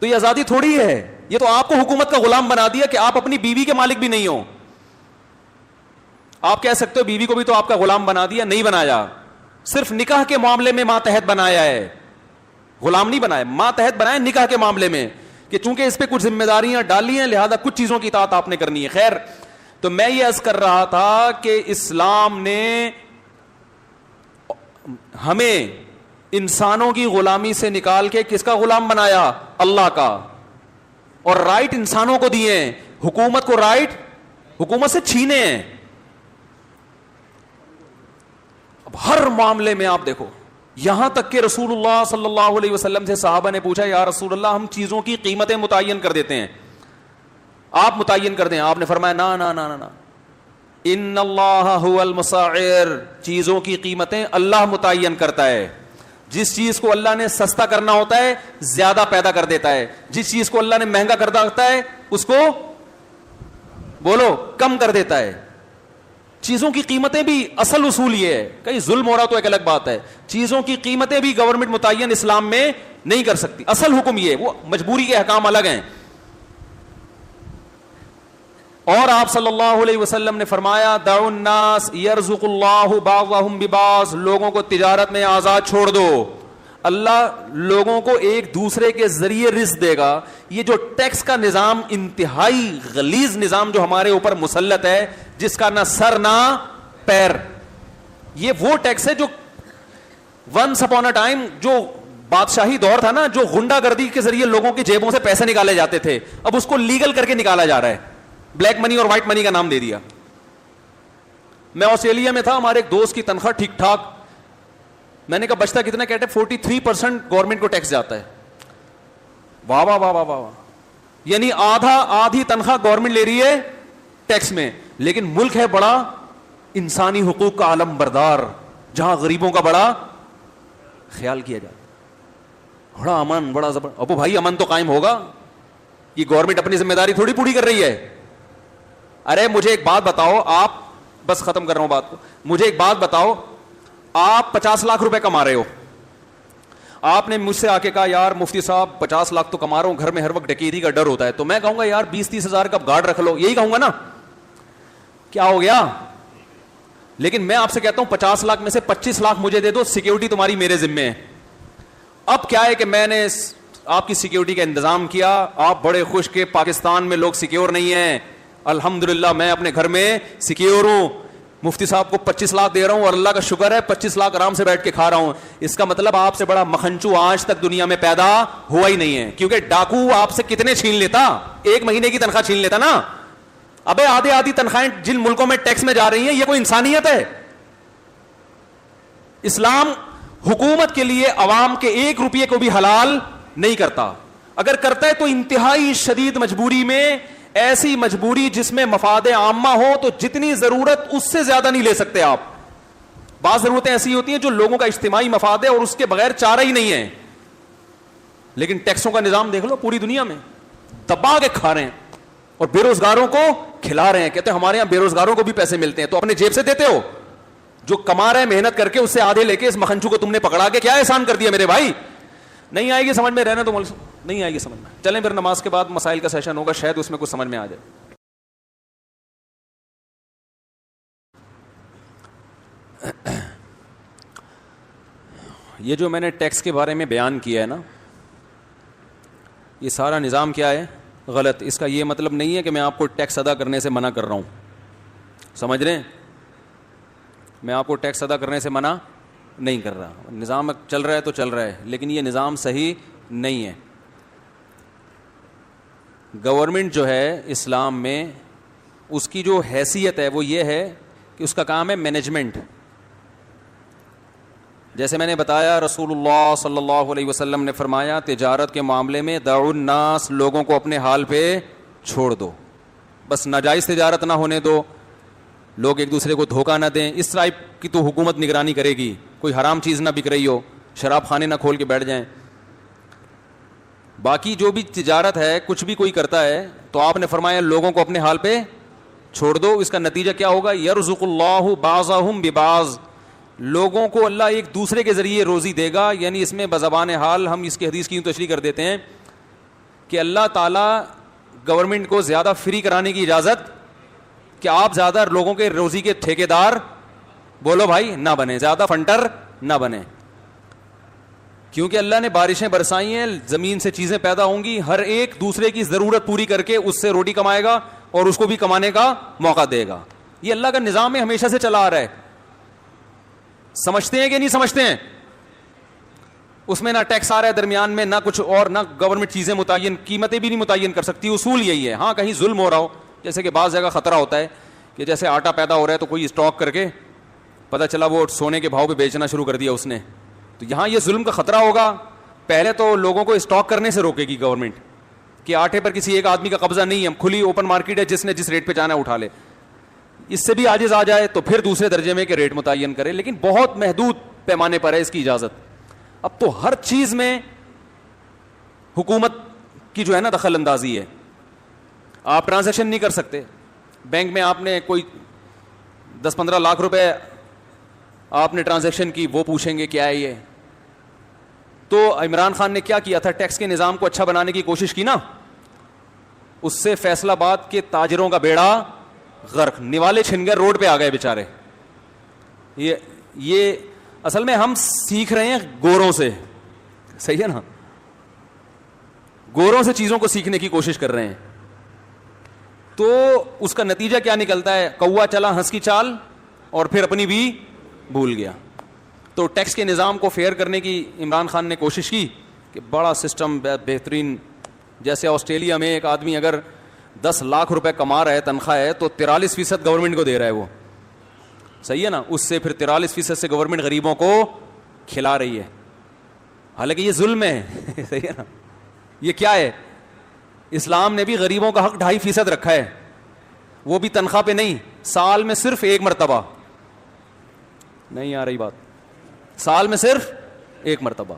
تو یہ آزادی تھوڑی ہے. یہ تو آپ کو حکومت کا غلام بنا دیا کہ آپ اپنی بیوی کے مالک بھی نہیں ہو. آپ کہہ سکتے ہو بیوی کو بھی تو آپ کا غلام بنا دیا, نہیں بنایا, صرف نکاح کے معاملے میں ماتحت بنایا ہے, غلام نہیں بنایا, ماتحت بنایا نکاح کے معاملے میں, کہ چونکہ اس پہ کچھ ذمہ داریاں ڈالی ہیں لہذا کچھ چیزوں کی اطاعت آپ نے کرنی ہے. خیر, تو میں یہ عرض کر رہا تھا کہ اسلام نے ہمیں انسانوں کی غلامی سے نکال کے کس کا غلام بنایا؟ اللہ کا. اور رائٹ انسانوں کو دیے ہیں, حکومت کو رائٹ حکومت سے چھینے ہیں. اب ہر معاملے میں آپ دیکھو, یہاں تک کہ رسول اللہ صلی اللہ علیہ وسلم سے صحابہ نے پوچھا, یا رسول اللہ ہم چیزوں کی قیمتیں متعین کر دیتے ہیں, آپ متعین کر دیں. آپ نے فرمایا نا نا نا نا, ان اللہ هو المسعر, چیزوں کی قیمتیں اللہ متعین کرتا ہے. جس چیز کو اللہ نے سستا کرنا ہوتا ہے زیادہ پیدا کر دیتا ہے, جس چیز کو اللہ نے مہنگا کرنا ہوتا ہے اس کو بولو کم کر دیتا ہے. چیزوں کی قیمتیں بھی اصل اصول یہ ہے, کہیں ظلم ہو رہا تو ایک الگ بات ہے, چیزوں کی قیمتیں بھی گورنمنٹ متعین اسلام میں نہیں کر سکتی. اصل حکم یہ, وہ مجبوری کے احکام الگ ہیں. اور آپ صلی اللہ علیہ وسلم نے فرمایا دعوا الناس یرزق اللہ بعضهم ببعض, لوگوں کو تجارت میں آزاد چھوڑ دو, اللہ لوگوں کو ایک دوسرے کے ذریعے رزق دے گا. یہ جو ٹیکس کا نظام, انتہائی غلیظ نظام جو ہمارے اوپر مسلط ہے, جس کا نہ سر نہ پیر, یہ وہ ٹیکس ہے جو ونس اپون اے ٹائم جو بادشاہی دور تھا نا, جو غنڈہ گردی کے ذریعے لوگوں کی جیبوں سے پیسے نکالے جاتے تھے, اب اس کو لیگل کر کے نکالا جا رہا ہے. بلیک منی اور وائٹ منی کا نام دے دیا. میں آسٹریلیا میں تھا, ہمارے ایک دوست کی تنخواہ ٹھیک ٹھاک, میں نے کہا بچتا کتنا, کہتے 43% گورنمنٹ کو ٹیکس جاتا ہے. واہ واہ واہ واہ واہ, یعنی آدھی تنخواہ گورنمنٹ لے رہی ہے ٹیکس میں. لیکن ملک ہے بڑا انسانی حقوق کا عالم بردار, جہاں غریبوں کا بڑا خیال کیا جاتا, بڑا امن, بڑا زبردست. ابو بھائی امن تو قائم ہوگا, یہ گورنمنٹ اپنی ذمہ داری تھوڑی پوری کر رہی ہے. ارے مجھے ایک بات بتاؤ, آپ, بس ختم کر رہا ہوں بات کو, مجھے ایک بات بتاؤ, آپ 50 لاکھ روپے کما رہے ہو, آپ نے مجھ سے آ کے کہا یار مفتی صاحب 50 لاکھ تو کما رہا ہوں, گھر میں ہر وقت ڈکیتی کا ڈر ہوتا ہے, تو میں کہوں گا یار 20-30 ہزار کا گارڈ رکھ لو, یہی کہوں گا نا, کیا ہو گیا. لیکن میں آپ سے کہتا ہوں 50 لاکھ میں سے 25 لاکھ مجھے دے دو, سیکیورٹی تمہاری میرے ذمے ہے. اب کیا ہے کہ میں نے آپ کی سیکیورٹی کا انتظام کیا, آپ بڑے خوش کہ پاکستان میں لوگ سیکیور نہیں ہیں, الحمدللہ میں اپنے گھر میں سیکیور ہوں, مفتی صاحب کو 25 لاکھ دے رہا ہوں اور اللہ کا شکر ہے 25 لاکھ آرام سے بیٹھ کے کھا رہا ہوں. اس کا مطلب آپ سے بڑا مکھنچو آج تک دنیا میں پیدا ہوا ہی نہیں ہے, کیونکہ ڈاکو آپ سے کتنے چھین لیتا, 1 مہینے کی تنخواہ چھین لیتا نا. ابے آدھی تنخواہیں جن ملکوں میں ٹیکس میں جا رہی ہیں, یہ کوئی انسانیت ہے؟ اسلام حکومت کے لیے عوام کے 1 روپیے کو بھی حلال نہیں کرتا. اگر کرتا ہے تو انتہائی شدید مجبوری میں, ایسی مجبوری جس میں مفاد عامہ ہو, تو جتنی ضرورت اس سے زیادہ نہیں لے سکتے آپ. بعض ضرورتیں ایسی ہوتی ہیں جو لوگوں کا اجتماعی مفاد ہے اور اس کے بغیر چارہ ہی نہیں ہے. لیکن ٹیکسوں کا نظام دیکھ لو, پوری دنیا میں دبا کے کھا رہے ہیں اور بے روزگاروں کو کھلا رہے ہیں. کہتے ہیں ہمارے یہاں بے روزگاروں کو بھی پیسے ملتے ہیں, تو اپنے جیب سے دیتے ہو, جو کما رہے ہیں محنت کر کے اس سے آدھے لے کے اس مکھنچو کو تم نے پکڑا کے کیا احسان کر دیا میرے بھائی. نہیں آئے گی سمجھ میں, رہنا تو نہیں آئے گی سمجھ میں. چلیں پھر نماز کے بعد مسائل کا سیشن ہوگا, شاید اس میں کچھ سمجھ میں آ جائے. یہ جو میں نے ٹیکس کے بارے میں بیان کیا ہے نا, یہ سارا نظام کیا ہے, غلط. اس کا یہ مطلب نہیں ہے کہ میں آپ کو ٹیکس ادا کرنے سے منع کر رہا ہوں, سمجھ رہے ہیں, میں آپ کو ٹیکس ادا کرنے سے منع نہیں کر رہا. نظام چل رہا ہے تو چل رہا ہے, لیکن یہ نظام صحیح نہیں ہے. گورنمنٹ جو ہے اسلام میں, اس کی جو حیثیت ہے وہ یہ ہے کہ اس کا کام ہے مینجمنٹ. جیسے میں نے بتایا رسول اللہ صلی اللہ علیہ وسلم نے فرمایا تجارت کے معاملے میں دعوا الناس, لوگوں کو اپنے حال پہ چھوڑ دو, بس ناجائز تجارت نہ ہونے دو, لوگ ایک دوسرے کو دھوکہ نہ دیں. اس ٹائپ کی تو حکومت نگرانی کرے گی, کوئی حرام چیز نہ بک رہی ہو, شراب خانے نہ کھول کے بیٹھ جائیں. باقی جو بھی تجارت ہے کچھ بھی کوئی کرتا ہے تو آپ نے فرمایا لوگوں کو اپنے حال پہ چھوڑ دو. اس کا نتیجہ کیا ہوگا؟ یرزق اللہ بعضهم ببعض, لوگوں کو اللہ ایک دوسرے کے ذریعے روزی دے گا. یعنی اس میں بزبان حال ہم اس کی حدیث کی تشریح کر دیتے ہیں کہ اللہ تعالیٰ گورنمنٹ کو زیادہ فری کرانے کی اجازت, کہ آپ زیادہ لوگوں کے روزی کے ٹھیکیدار بولو بھائی نہ بنے, زیادہ فنٹر نہ بنے, کیونکہ اللہ نے بارشیں برسائی ہیں, زمین سے چیزیں پیدا ہوں گی, ہر ایک دوسرے کی ضرورت پوری کر کے اس سے روٹی کمائے گا اور اس کو بھی کمانے کا موقع دے گا. یہ اللہ کا نظام ہے, ہمیشہ سے چلا آ رہا ہے. سمجھتے ہیں کہ نہیں سمجھتے ہیں؟ اس میں نہ ٹیکس آ رہا ہے درمیان میں, نہ کچھ اور, نہ گورنمنٹ چیزیں متعین, قیمتیں بھی نہیں متعین کر سکتی. اصول یہی ہے. ہاں کہیں ظلم ہو رہا ہو, جیسے کہ بعض جگہ خطرہ ہوتا ہے کہ جیسے آٹا پیدا ہو رہا ہے تو کوئی اسٹاک کر کے پتہ چلا وہ سونے کے بھاؤ پہ بیچنا شروع کر دیا اس نے, تو یہاں یہ ظلم کا خطرہ ہوگا. پہلے تو لوگوں کو اسٹاک کرنے سے روکے گی گورنمنٹ کہ آٹے پر کسی ایک آدمی کا قبضہ نہیں ہے, کھلی اوپن مارکیٹ ہے, جس نے جس ریٹ پہ جانا ہے اٹھا لے. اس سے بھی عاجز آ جائے تو پھر دوسرے درجے میں کہ ریٹ متعین کرے, لیکن بہت محدود پیمانے پر ہے اس کی اجازت. اب تو ہر چیز میں حکومت کی جو ہے نا دخل اندازی ہے. آپ ٹرانزیکشن نہیں کر سکتے بینک میں, آپ نے کوئی 10-15 لاکھ روپے آپ نے ٹرانزیکشن کی, وہ پوچھیں گے کیا ہے یہ. تو عمران خان نے کیا کیا تھا, ٹیکس کے نظام کو اچھا بنانے کی کوشش کی نا, اس سے فیصل آباد کے تاجروں کا بیڑا غرق, نوالے چھن گئے, روڈ پہ آ گئے بیچارے. یہ اصل میں ہم سیکھ رہے ہیں گوروں سے, صحیح ہے نا, گوروں سے چیزوں کو سیکھنے کی کوشش کر رہے ہیں. تو اس کا نتیجہ کیا نکلتا ہے؟ کوا چلا ہنس کی چال اور پھر اپنی بھی بھول گیا. تو ٹیکس کے نظام کو فیئر کرنے کی عمران خان نے کوشش کی کہ بڑا سسٹم بہترین, جیسے آسٹریلیا میں ایک آدمی اگر 10 لاکھ روپے کما رہا ہے, تنخواہ ہے, تو 43% گورنمنٹ کو دے رہا ہے وہ, صحیح ہے نا. اس سے پھر 43% سے گورنمنٹ غریبوں کو کھلا رہی ہے, حالانکہ یہ ظلم ہے. صحیح ہے نا. یہ کیا ہے؟ اسلام نے بھی غریبوں کا حق 2.5% رکھا ہے, وہ بھی تنخواہ پہ نہیں, سال میں صرف 1 مرتبہ. نہیں آ رہی بات؟ سال میں صرف 1 مرتبہ,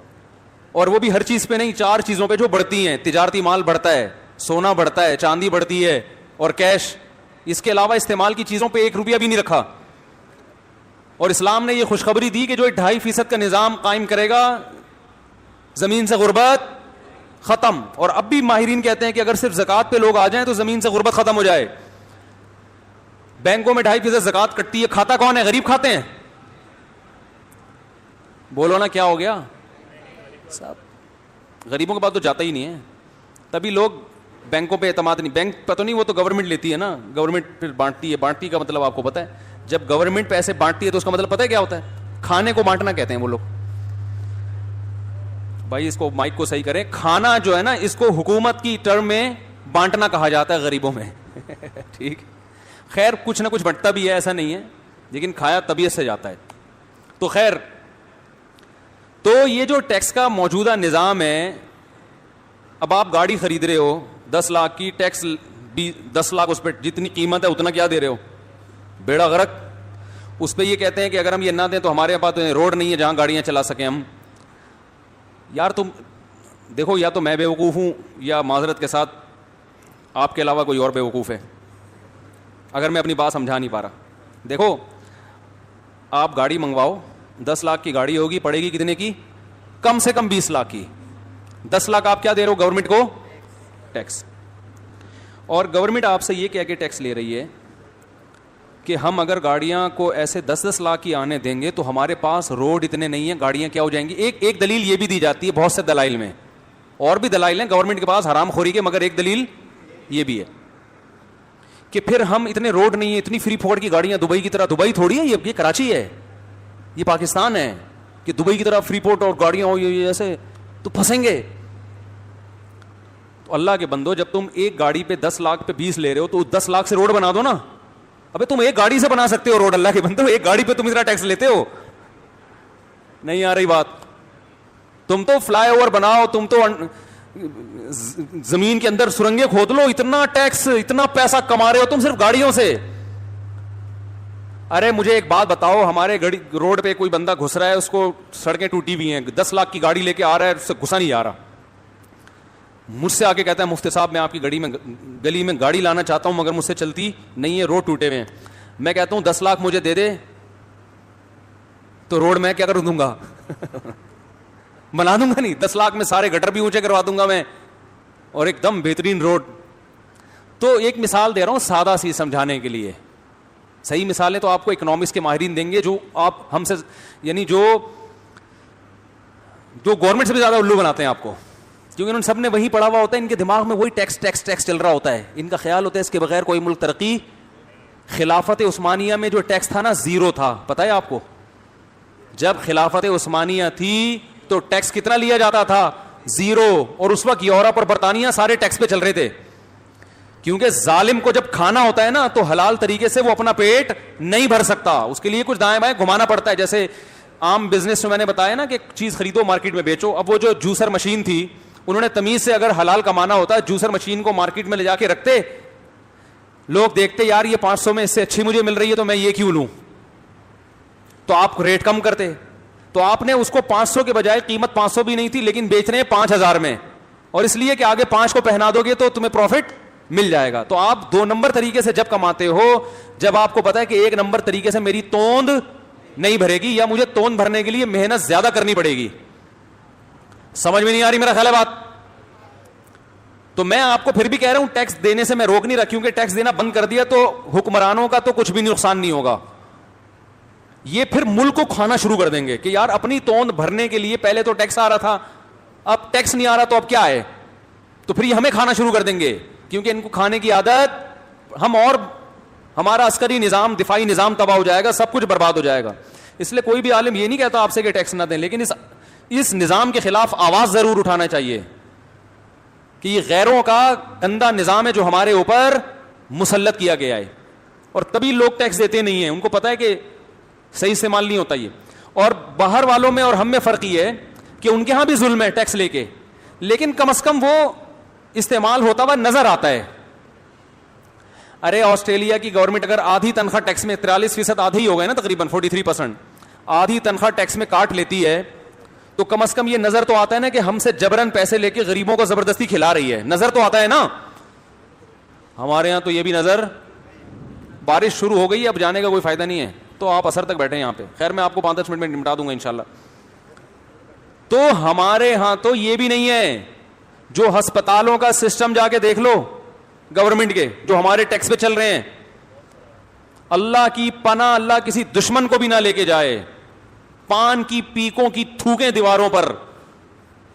اور وہ بھی ہر چیز پہ نہیں, 4 چیزوں پہ جو بڑھتی ہیں. تجارتی مال بڑھتا ہے, سونا بڑھتا ہے, چاندی بڑھتی ہے, اور کیش. اس کے علاوہ استعمال کی چیزوں پہ 1 روپیہ بھی نہیں رکھا. اور اسلام نے یہ خوشخبری دی کہ جو 2.5% کا نظام قائم کرے گا, زمین سے غربت ختم. اور اب بھی ماہرین کہتے ہیں کہ اگر صرف زکوٰۃ پہ لوگ آ جائیں تو زمین سے غربت ختم ہو جائے. بینکوں میں 2.5% زکوٰۃ کٹتی ہے, کھاتا کون ہے؟ غریب کھاتے ہیں. بولو نا کیا ہو گیا صاحب؟ غریبوں کے پاس تو جاتا ہی نہیں ہے, تبھی لوگ بینکوں پہ اعتماد نہیں. بینک پتہ نہیں, وہ تو گورنمنٹ لیتی ہے نا, گورنمنٹ پھر بانٹتی ہے. بانٹتی کا مطلب آپ کو پتہ ہے, جب گورنمنٹ پیسے بانٹتی ہے تو اس کا مطلب پتہ ہے کیا ہوتا ہے؟ کھانے کو بانٹنا کہتے ہیں وہ لوگ. بھائی اس کو مائک کو صحیح کریں, کھانا جو ہے نا اس کو حکومت کی ٹرم میں بانٹنا کہا جاتا ہے غریبوں میں. ٹھیک, خیر کچھ نہ کچھ بٹتا بھی ہے, ایسا نہیں ہے, لیکن کھایا طبیعت سے جاتا ہے. تو خیر, تو یہ جو ٹیکس کا موجودہ نظام ہے, اب آپ گاڑی خرید رہے ہو 10 لاکھ کی, ٹیکس 10 لاکھ اس پہ جتنی قیمت ہے اتنا کیا دے رہے ہو, بیڑا غرق. اس پہ یہ کہتے ہیں کہ اگر ہم یہ نہ دیں تو ہمارے پاس روڈ نہیں ہے جہاں گاڑیاں چلا سکیں ہم. یار تم دیکھو, یا تو میں بے وقوف ہوں یا معذرت کے ساتھ آپ کے علاوہ کوئی اور بے وقوف ہے, اگر میں اپنی بات سمجھا نہیں پا رہا. دیکھو آپ گاڑی منگواؤ, 10 لاکھ کی گاڑی ہوگی, پڑے گی کتنے کی؟ کم سے کم 20 لاکھ کی. 10 لاکھ آپ کیا دے رہے ہو گورنمنٹ کو؟ ٹیکس. اور گورنمنٹ آپ سے یہ کہہ کے ٹیکس لے رہی ہے کہ ہم اگر گاڑیاں کو ایسے 10-10 لاکھ کی آنے دیں گے تو ہمارے پاس روڈ اتنے نہیں ہیں, گاڑیاں کیا ہو جائیں گی. ایک دلیل یہ بھی دی جاتی ہے بہت سے دلائل میں, اور بھی دلائل ہیں گورنمنٹ کے پاس حرام خوری کے, مگر ایک دلیل یہ بھی ہے کہ پھر ہم اتنے روڈ نہیں ہے, اتنی فری پھوڑ کی گاڑیاں دبئی کی طرح, دبئی تھوڑی ہے یہ کراچی ہے, یہ پاکستان ہے, کہ دبئی کی طرح فری پورٹ اور گاڑیاں ہو یہ ایسے تو پھنسیں گے. تو اللہ کے بندو, جب تم ایک گاڑی پہ 10 لاکھ پہ 20 لے رہے ہو تو 10 لاکھ سے روڈ بنا دو نا. ابے تم ایک گاڑی سے بنا سکتے ہو روڈ, اللہ کے بندو ایک گاڑی پہ تم اتنا ٹیکس لیتے ہو. نہیں آ رہی بات. تم تو فلائی اوور بناؤ, تم تو زمین کے اندر سرنگیں کھود لو, اتنا ٹیکس اتنا پیسہ کما رہے ہو تم صرف گاڑیوں سے. ارے مجھے ایک بات بتاؤ, ہمارے روڈ پہ کوئی بندہ گھس رہا ہے, اس کو سڑکیں ٹوٹی ہوئی ہیں, 10 لاکھ کی گاڑی لے کے آ رہا ہے, اس سے گھسا نہیں آ رہا, مجھ سے آ کے کہتا ہے مفتی صاحب میں آپ کی گلی میں گاڑی لانا چاہتا ہوں مگر مجھ سے چلتی نہیں ہے, روڈ ٹوٹے ہوئے ہیں. میں کہتا ہوں 10 لاکھ مجھے دے دے تو روڈ میں کیا کر دوں گا بنا دوں گا نہیں, 10 لاکھ میں سارے گٹر بھی اونچے کروا دوں گا میں, اور ایک دم بہترین روڈ. تو ایک مثال دے رہا ہوں سادہ سی سمجھانے کے لیے, صحیح مثالیں تو آپ کو اکنامکس کے ماہرین دیں گے, جو آپ ہم سے یعنی جو گورنمنٹ سے بھی زیادہ الو بناتے ہیں آپ کو, کیونکہ انہوں نے سب نے وہی پڑھا ہوا ہوتا ہے, ان کے دماغ میں وہی ٹیکس ٹیکس ٹیکس چل رہا ہوتا ہے. ان کا خیال ہوتا ہے اس کے بغیر کوئی ملک ترقی. خلافت عثمانیہ میں جو ٹیکس تھا نا 0 تھا, پتہ ہے آپ کو. جب خلافت عثمانیہ تھی تو ٹیکس کتنا لیا جاتا تھا 0, اور اس وقت یورپ اور برطانیہ سارے ٹیکس پہ چل رہے تھے, کیونکہ ظالم کو جب کھانا ہوتا ہے نا تو حلال طریقے سے وہ اپنا پیٹ نہیں بھر سکتا, اس کے لیے کچھ دائیں بائیں گھمانا پڑتا ہے. جیسے عام بزنس میں میں نے بتایا نا کہ چیز خریدو مارکیٹ میں بیچو. اب وہ جو جوسر مشین تھی, انہوں نے تمیز سے اگر حلال کمانا ہوتا جوسر مشین کو مارکیٹ میں لے جا کے رکھتے, لوگ دیکھتے یار یہ 500 میں اس سے اچھی مجھے مل رہی ہے تو میں یہ کیوں لوں, تو آپ ریٹ کم کرتے. تو آپ نے اس کو 500 کے بجائے, قیمت 500 بھی نہیں تھی لیکن بیچ رہے ہیں 5000 میں, اور اس لیے کہ آگے 5 کو پہنا دو گے تو تمہیں پروفٹ مل جائے گا. تو آپ 2 نمبر طریقے سے جب کماتے ہو, جب آپ کو پتا ہے کہ 1 نمبر طریقے سے میری توند نہیں بھرے گی, یا مجھے توند بھرنے کے لیے محنت زیادہ کرنی پڑے گی. سمجھ میں نہیں آ رہی میرا خیال ہے بات. تو میں آپ کو پھر بھی کہہ رہا ہوں ٹیکس دینے سے میں روک نہیں رہا, کیونکہ ٹیکس دینا بند کر دیا تو حکمرانوں کا تو کچھ بھی نقصان نہیں ہوگا, یہ پھر ملک کو کھانا شروع کر دیں گے کہ یار اپنی توند بھرنے کے لیے پہلے تو ٹیکس آ رہا تھا, اب ٹیکس نہیں آ رہا تو اب کیا ہے, تو پھر یہ ہمیں کھانا شروع کر دیں گے, کیونکہ ان کو کھانے کی عادت ہم, اور ہمارا عسکری نظام دفاعی نظام تباہ ہو جائے گا, سب کچھ برباد ہو جائے گا. اس لیے کوئی بھی عالم یہ نہیں کہتا آپ سے کہ ٹیکس نہ دیں, لیکن اس نظام کے خلاف آواز ضرور اٹھانا چاہیے کہ یہ غیروں کا گندا نظام ہے جو ہمارے اوپر مسلط کیا گیا ہے, اور تبھی لوگ ٹیکس دیتے نہیں ہیں, ان کو پتا ہے کہ صحیح استعمال نہیں ہوتا یہ. اور باہر والوں میں اور ہم میں فرق یہ ہے کہ ان کے ہاں بھی ظلم ہے ٹیکس لے کے, لیکن کم از کم وہ استعمال ہوتا ہوا نظر آتا ہے. ارے آسٹریلیا کی گورنمنٹ اگر آدھی تنخواہ ٹیکس میں 43%, آدھی ہی ہو گئے نا تقریباً 43%, آدھی تنخواہ ٹیکس میں کاٹ لیتی ہے, تو کم از کم یہ نظر تو آتا ہے نا کہ ہم سے جبرن پیسے لے کے غریبوں کو زبردستی کھلا رہی ہے, نظر تو آتا ہے نا. ہمارے ہاں تو یہ بھی نظر, بارش شروع ہو گئی اب جانے کا کوئی فائدہ نہیں ہے, تو آپ اثر تک بیٹھے یہاں پہ. خیر میں آپ کو 5-10 منٹ میں نمٹا دوں گا انشاءاللہ. تو ہمارے ہاں تو یہ بھی نہیں ہے, جو ہسپتالوں کا سسٹم جا کے دیکھ لو گورنمنٹ کے, جو ہمارے ٹیکس پہ چل رہے ہیں, اللہ کی پناہ اللہ کسی دشمن کو بھی نہ لے کے جائے. پان کی پیکوں کی تھوکیں دیواروں پر,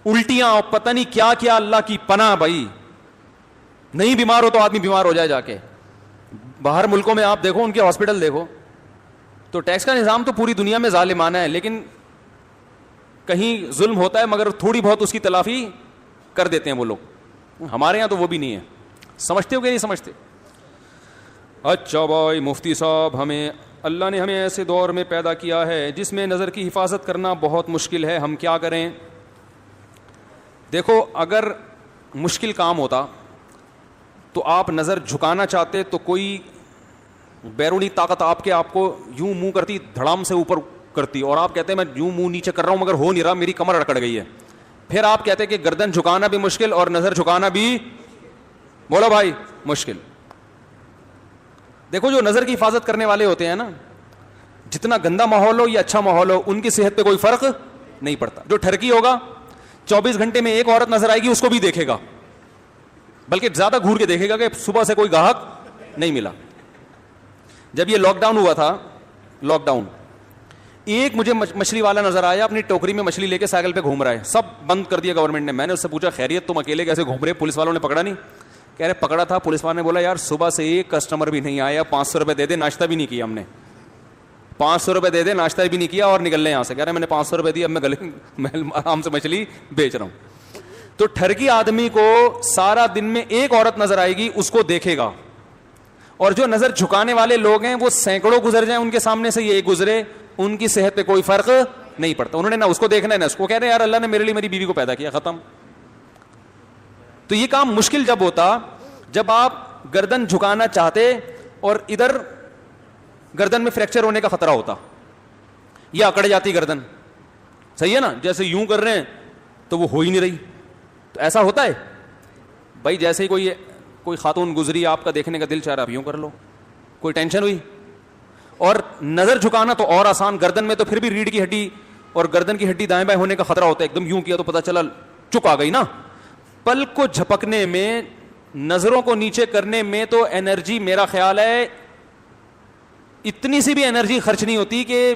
الٹیاں, پتہ نہیں کیا کیا, اللہ کی پناہ بھائی. نہیں بیمار ہو تو آدمی بیمار ہو جائے جا کے. باہر ملکوں میں آپ دیکھو ان کے ہاسپٹل دیکھو, تو ٹیکس کا نظام تو پوری دنیا میں ظالمانہ ہے, لیکن کہیں ظلم ہوتا ہے مگر تھوڑی بہت اس کی تلافی کر دیتے ہیں وہ لوگ. ہمارے یہاں تو وہ بھی نہیں ہے. سمجھتے ہو کہ نہیں سمجھتے؟ اچھا بھائی مفتی صاحب, اللہ نے ہمیں ایسے دور میں پیدا کیا ہے جس میں نظر کی حفاظت کرنا بہت مشکل ہے, ہم کیا کریں؟ دیکھو اگر مشکل کام ہوتا تو آپ نظر جھکانا چاہتے تو کوئی بیرونی طاقت آپ کو یوں منہ کرتی, دھڑام سے اوپر کرتی, اور آپ کہتے ہیں میں یوں منہ نیچے کر رہا ہوں مگر ہو نہیں رہا, میری کمر اکڑ گئی ہے. پھر آپ کہتے ہیں کہ گردن جھکانا بھی مشکل اور نظر جھکانا بھی, بولو بھائی, مشکل. دیکھو جو نظر کی حفاظت کرنے والے ہوتے ہیں نا, جتنا گندا ماحول ہو یا اچھا ماحول ہو, ان کی صحت پہ کوئی فرق نہیں پڑتا. جو ٹھرکی ہوگا 24 گھنٹے میں ایک عورت نظر آئے گی, اس کو بھی دیکھے گا, بلکہ زیادہ گھور کے دیکھے گا کہ صبح سے کوئی گاہک نہیں ملا. جب یہ لاک ڈاؤن ہوا تھا, لاک ڈاؤن, ایک مجھے مچھلی والا نظر آیا, اپنی ٹوکری میں مچھلی لے کے سائیکل پہ گھوم رہا ہے, سب بند کر دیا گورنمنٹ نے. میں نے اس سے پوچھا خیریت تم اکیلے کیسے گھوم رہے, پولیس والوں نے پکڑا نہیں؟ کہہ رہے پکڑا تھا پولیس والے نے بولا یار صبح سے ایک کسٹمر بھی نہیں آیا, 500 روپے دے دے, ناشتہ بھی نہیں کیا ہم نے, 500 روپے دے دے, ناشتہ بھی نہیں کیا اور نکل لیں یہاں سے. کہہ رہے میں نے 500 روپے دی, اب میں میں آرام سے مچھلی بیچ رہا ہوں. تو ٹھرکی آدمی کو سارا دن میں ایک عورت نظر آئے گی, اس کو دیکھے گا, اور جو نظر جھکانے والے لوگ ہیں وہ سینکڑوں گزر جائیں ان کے سامنے سے, یہ ایک گزرے, ان کی صحت پہ کوئی فرق نہیں پڑتا. انہوں نے نہ اس کو دیکھنا ہے نہ اس کو. کہہ رہے یار اللہ نے میرے لیے میری بیوی کو پیدا کیا, ختم. تو یہ کام مشکل جب ہوتا جب آپ گردن جھکانا چاہتے اور ادھر گردن میں فریکچر ہونے کا خطرہ ہوتا, یہ اکڑ جاتی گردن, صحیح ہے نا, جیسے یوں کر رہے ہیں تو وہ ہو ہی نہیں رہی. تو ایسا ہوتا ہے بھائی, جیسے ہی کوئی خاتون گزری, آپ کا دیکھنے کا دل چاہ رہا آپ یوں کر لو, کوئی ٹینشن ہوئی. اور نظر جھکانا تو اور آسان, گردن میں تو پھر بھی ریڑھ کی ہڈی اور گردن کی ہڈی دائیں بائیں ہونے کا خطرہ ہوتا ہے, ایک دم یوں کیا تو پتہ چلا چک آ گئی نا. پلک کو جھپکنے میں, نظروں کو نیچے کرنے میں تو انرجی, میرا خیال ہے اتنی سی بھی انرجی خرچ نہیں ہوتی کہ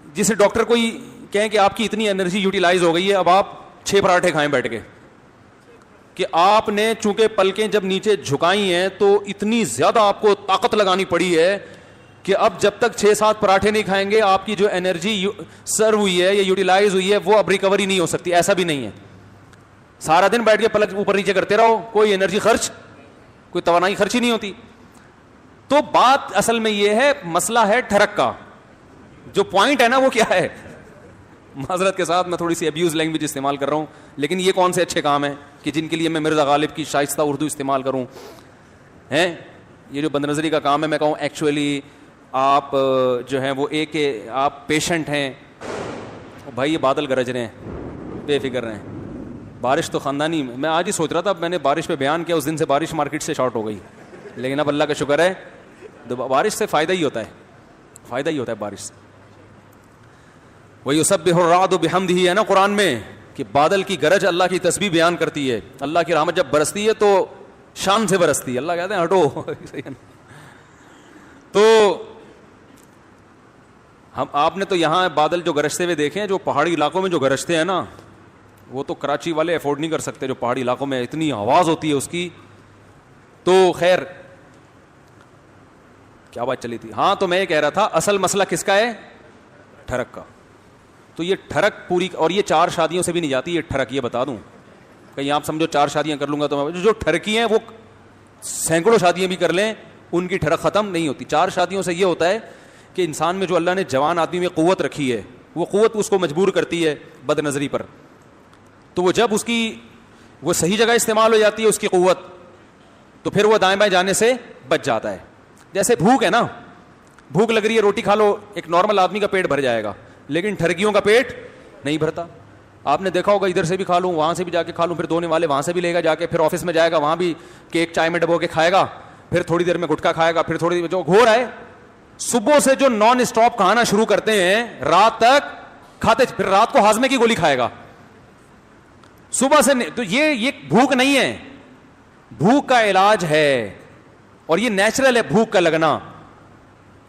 جسے ڈاکٹر کوئی کہیں کہ آپ کی اتنی انرجی یوٹیلائز ہو گئی ہے, اب آپ 6 پراٹھے کھائیں بیٹھ کے. کہ آپ نے چونکہ پلکیں جب نیچے جھکائی ہیں تو اتنی زیادہ آپ کو طاقت لگانی پڑی ہے کہ اب جب تک 6-7 پراٹھے نہیں کھائیں گے آپ کی جو انرجی سرو ہوئی ہے یا یوٹیلائز ہوئی ہے وہ اب ریکوری نہیں ہو سکتی. ایسا بھی نہیں ہے, سارا دن بیٹھ کے پلک اوپر نیچے کرتے رہو, کوئی انرجی خرچ, کوئی توانائی خرچ ہی نہیں ہوتی. تو بات اصل میں یہ ہے, مسئلہ ہے ٹھرک کا. جو پوائنٹ ہے نا وہ کیا ہے, معذرت کے ساتھ میں تھوڑی سی ابیوز لینگویج استعمال کر رہا ہوں, لیکن یہ کون سے اچھے کام ہیں کہ جن کے لیے میں مرزا غالب کی شائستہ اردو استعمال کروں ہیں. یہ جو بد نظری کا کام ہے, میں کہوں ایکچولی آپ جو ہیں وہ ایک آپ پیشنٹ ہیں بھائی, یہ بادل گرج رہے ہیں, بے فکر رہے ہیں, بارش تو خاندانی. میں آج ہی سوچ رہا تھا, میں نے بارش پہ بیان کیا, اس دن سے بارش مارکیٹ سے شارٹ ہو گئی, لیکن اب اللہ کا شکر ہے بارش سے فائدہ ہی ہوتا ہے, فائدہ ہی ہوتا ہے بارش سے. وَيُسَبِّحُ الرَّعْدُ بِحَمْدِهِ ہے نا قرآن میں, کہ بادل کی گرج اللہ کی تسبیح بیان کرتی ہے. اللہ کی رحمت جب برستی ہے تو شان سے برستی ہے, اللہ کہتے ہیں ہٹو. تو آپ نے تو یہاں بادل جو گرجتے ہوئے دیکھے ہیں, جو پہاڑی علاقوں میں جو گرجتے ہیں نا, وہ تو کراچی والے افورڈ نہیں کر سکتے, جو پہاڑی علاقوں میں اتنی آواز ہوتی ہے اس کی. تو خیر کیا بات چلی تھی, ہاں تو میں یہ کہہ رہا تھا اصل مسئلہ کس کا ہے, ٹھرک کا. تو یہ ٹھرک پوری, اور یہ 4 شادیوں سے بھی نہیں جاتی یہ ٹھرک, یہ بتا دوں, کہیں آپ سمجھو 4 شادیاں کر لوں گا تو جو ٹھرکی ہیں وہ سینکڑوں شادیاں بھی کر لیں ان کی ٹھرک ختم نہیں ہوتی. 4 شادیوں سے یہ ہوتا ہے کہ انسان میں جو اللہ نے جوان آدمی میں قوت رکھی ہے, وہ قوت اس کو مجبور کرتی ہے بد نظری پر. تو وہ جب اس کی وہ صحیح جگہ استعمال ہو جاتی ہے اس کی قوت, تو پھر وہ دائیں بائیں جانے سے بچ جاتا ہے. جیسے بھوک ہے نا, بھوک لگ رہی ہے, روٹی کھا لو, ایک نارمل آدمی کا پیٹ بھر جائے گا, لیکن ٹھرکیوں کا پیٹ نہیں بھرتا. آپ نے دیکھا ہوگا, ادھر سے بھی کھا لوں, وہاں سے بھی جا کے کھا لوں, پھر دھونے والے وہاں سے بھی لے گا جا کے, پھر آفس میں جائے گا, وہاں بھی کیک چائے میں ڈبو کے کھائے گا, پھر تھوڑی دیر میں گٹکا کھائے گا, پھر تھوڑی دیر جو گھور ہے. صبح سے جو نان اسٹاپ کھانا شروع کرتے ہیں رات تک کھاتے, پھر رات کو ہاضمے کی گولی کھائے گا صبح سے. تو یہ بھوک نہیں ہے, بھوک کا علاج ہے, اور یہ نیچرل ہے بھوک کا لگنا.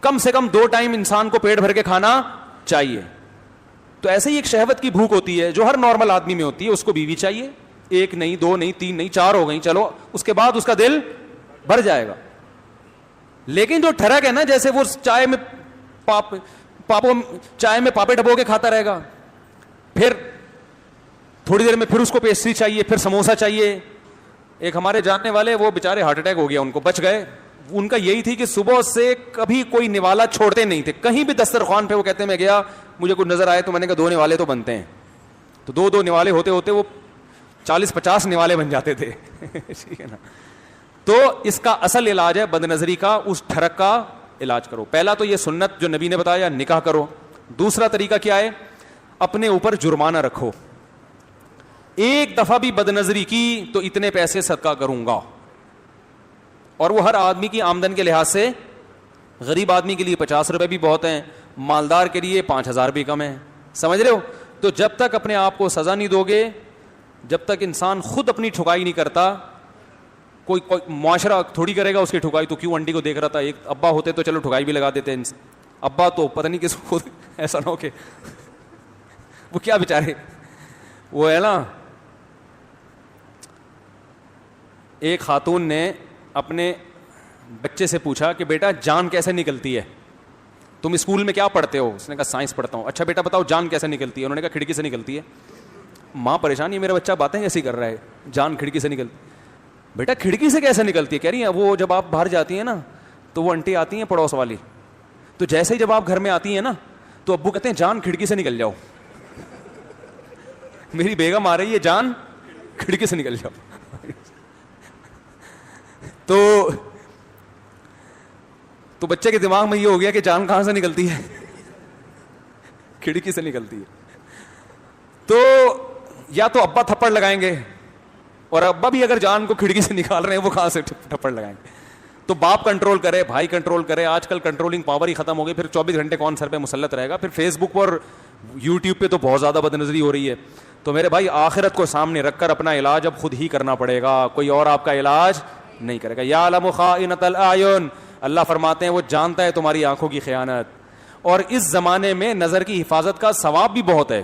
کم سے کم 2 ٹائم انسان کو پیٹ بھر کے کھانا چاہیے. تو ایسے ہی ایک شہوت کی بھوک ہوتی ہے جو ہر نارمل آدمی میں ہوتی ہے, اس کو بیوی چاہیے, 1 نہیں 2 نہیں 3 نہیں 4 ہو گئی, چلو اس کے بعد اس کا دل بھر جائے گا. لیکن جو ٹھرک ہے نا, جیسے وہ چائے میں چائے میں پاپے ڈبو کے کھاتا رہے گا, پھر تھوڑی دیر میں پھر اس کو پیسٹری چاہیے, پھر سموسہ چاہیے. ایک ہمارے جاننے والے, وہ بےچارے ہارٹ اٹیک ہو گیا, ان کو بچ گئے. ان کا یہی تھی کہ صبح سے کبھی کوئی نوالا چھوڑتے نہیں تھے, کہیں بھی دسترخوان پہ وہ کہتے ہیں میں گیا, مجھے کچھ نظر آئے تو میں نے کہا 2 نوالے تو بنتے ہیں. تو 2 نوالے ہوتے ہوتے وہ 40-50 نوالے بن جاتے تھے. ٹھیک ہے نا. تو اس کا اصل علاج ہے بد نظری کا, اس ٹھرک کا علاج کرو. پہلا تو یہ سنت جو نبی نے بتایا, نکاح کرو. دوسرا طریقہ کیا ہے, اپنے اوپر جرمانہ رکھو. 1 دفعہ بھی بد نظری کی تو اتنے پیسے صدقہ کروں گا, اور وہ ہر آدمی کی آمدن کے لحاظ سے, غریب آدمی کے لیے 50 روپے بھی بہت ہیں, مالدار کے لیے 5000 بھی کم ہیں, سمجھ رہے ہو. تو جب تک اپنے آپ کو سزا نہیں دو گے, جب تک انسان خود اپنی ٹھکائی نہیں کرتا, کوئی معاشرہ تھوڑی کرے گا اس کی ٹھکائی. تو کیوں انڈی کو دیکھ رہا تھا, ایک ابا ہوتے تو چلو ٹھکائی بھی لگا دیتے ہیں. ابا تو پتہ نہیں کس کو, ایسا نہ ہو کہ وہ کیا بیچارے, وہ ہے نا ایک خاتون نے اپنے بچے سے پوچھا کہ بیٹا جان کیسے نکلتی ہے, تم اسکول میں کیا پڑھتے ہو؟ اس نے کہا سائنس پڑھتا ہوں. اچھا بیٹا بتاؤ جان کیسے نکلتی ہے؟ انہوں نے کہا کھڑکی سے نکلتی ہے. ماں پریشان, یہ میرا بچہ باتیں کیسی کر رہا ہے, جان کھڑکی سے نکلتی. بیٹا کھڑکی سے کیسے نکلتی ہے؟ کہہ رہی ہیں وہ جب آپ باہر جاتی ہیں نا تو وہ انٹی آتی ہیں پڑوس والی, تو جیسے ہی جب آپ گھر میں آتی ہیں نا تو ابو کہتے ہیں جان کھڑکی سے نکل جاؤ. میری بیگم آ رہی ہے, جان کھڑکی سے نکل جاؤ. تو بچے کے دماغ میں یہ ہو گیا کہ جان کہاں سے نکلتی ہے؟ کھڑکی سے نکلتی ہے. تو یا تو ابا تھپڑ لگائیں گے, اور ابا بھی اگر جان کو کھڑکی سے نکال رہے ہیں وہ کہاں سے تھپڑ لگائیں گے؟ تو باپ کنٹرول کرے, بھائی کنٹرول کرے. آج کل کنٹرولنگ پاور ہی ختم ہو گئی, پھر 24 گھنٹے کون سر پہ مسلط رہے گا؟ پھر فیس بک پر یوٹیوب پہ تو بہت زیادہ بد نظری ہو رہی ہے. تو میرے بھائی آخرت کو سامنے رکھ کر اپنا علاج اب خود ہی کرنا پڑے گا, کوئی اور آپ کا علاج نہیں کرے گا. یعلم خائنۃ الاعین, اللہ فرماتے ہیں وہ جانتا ہے تمہاری آنکھوں کی خیانت. اور اس زمانے میں نظر کی حفاظت کا ثواب بھی بہت ہے.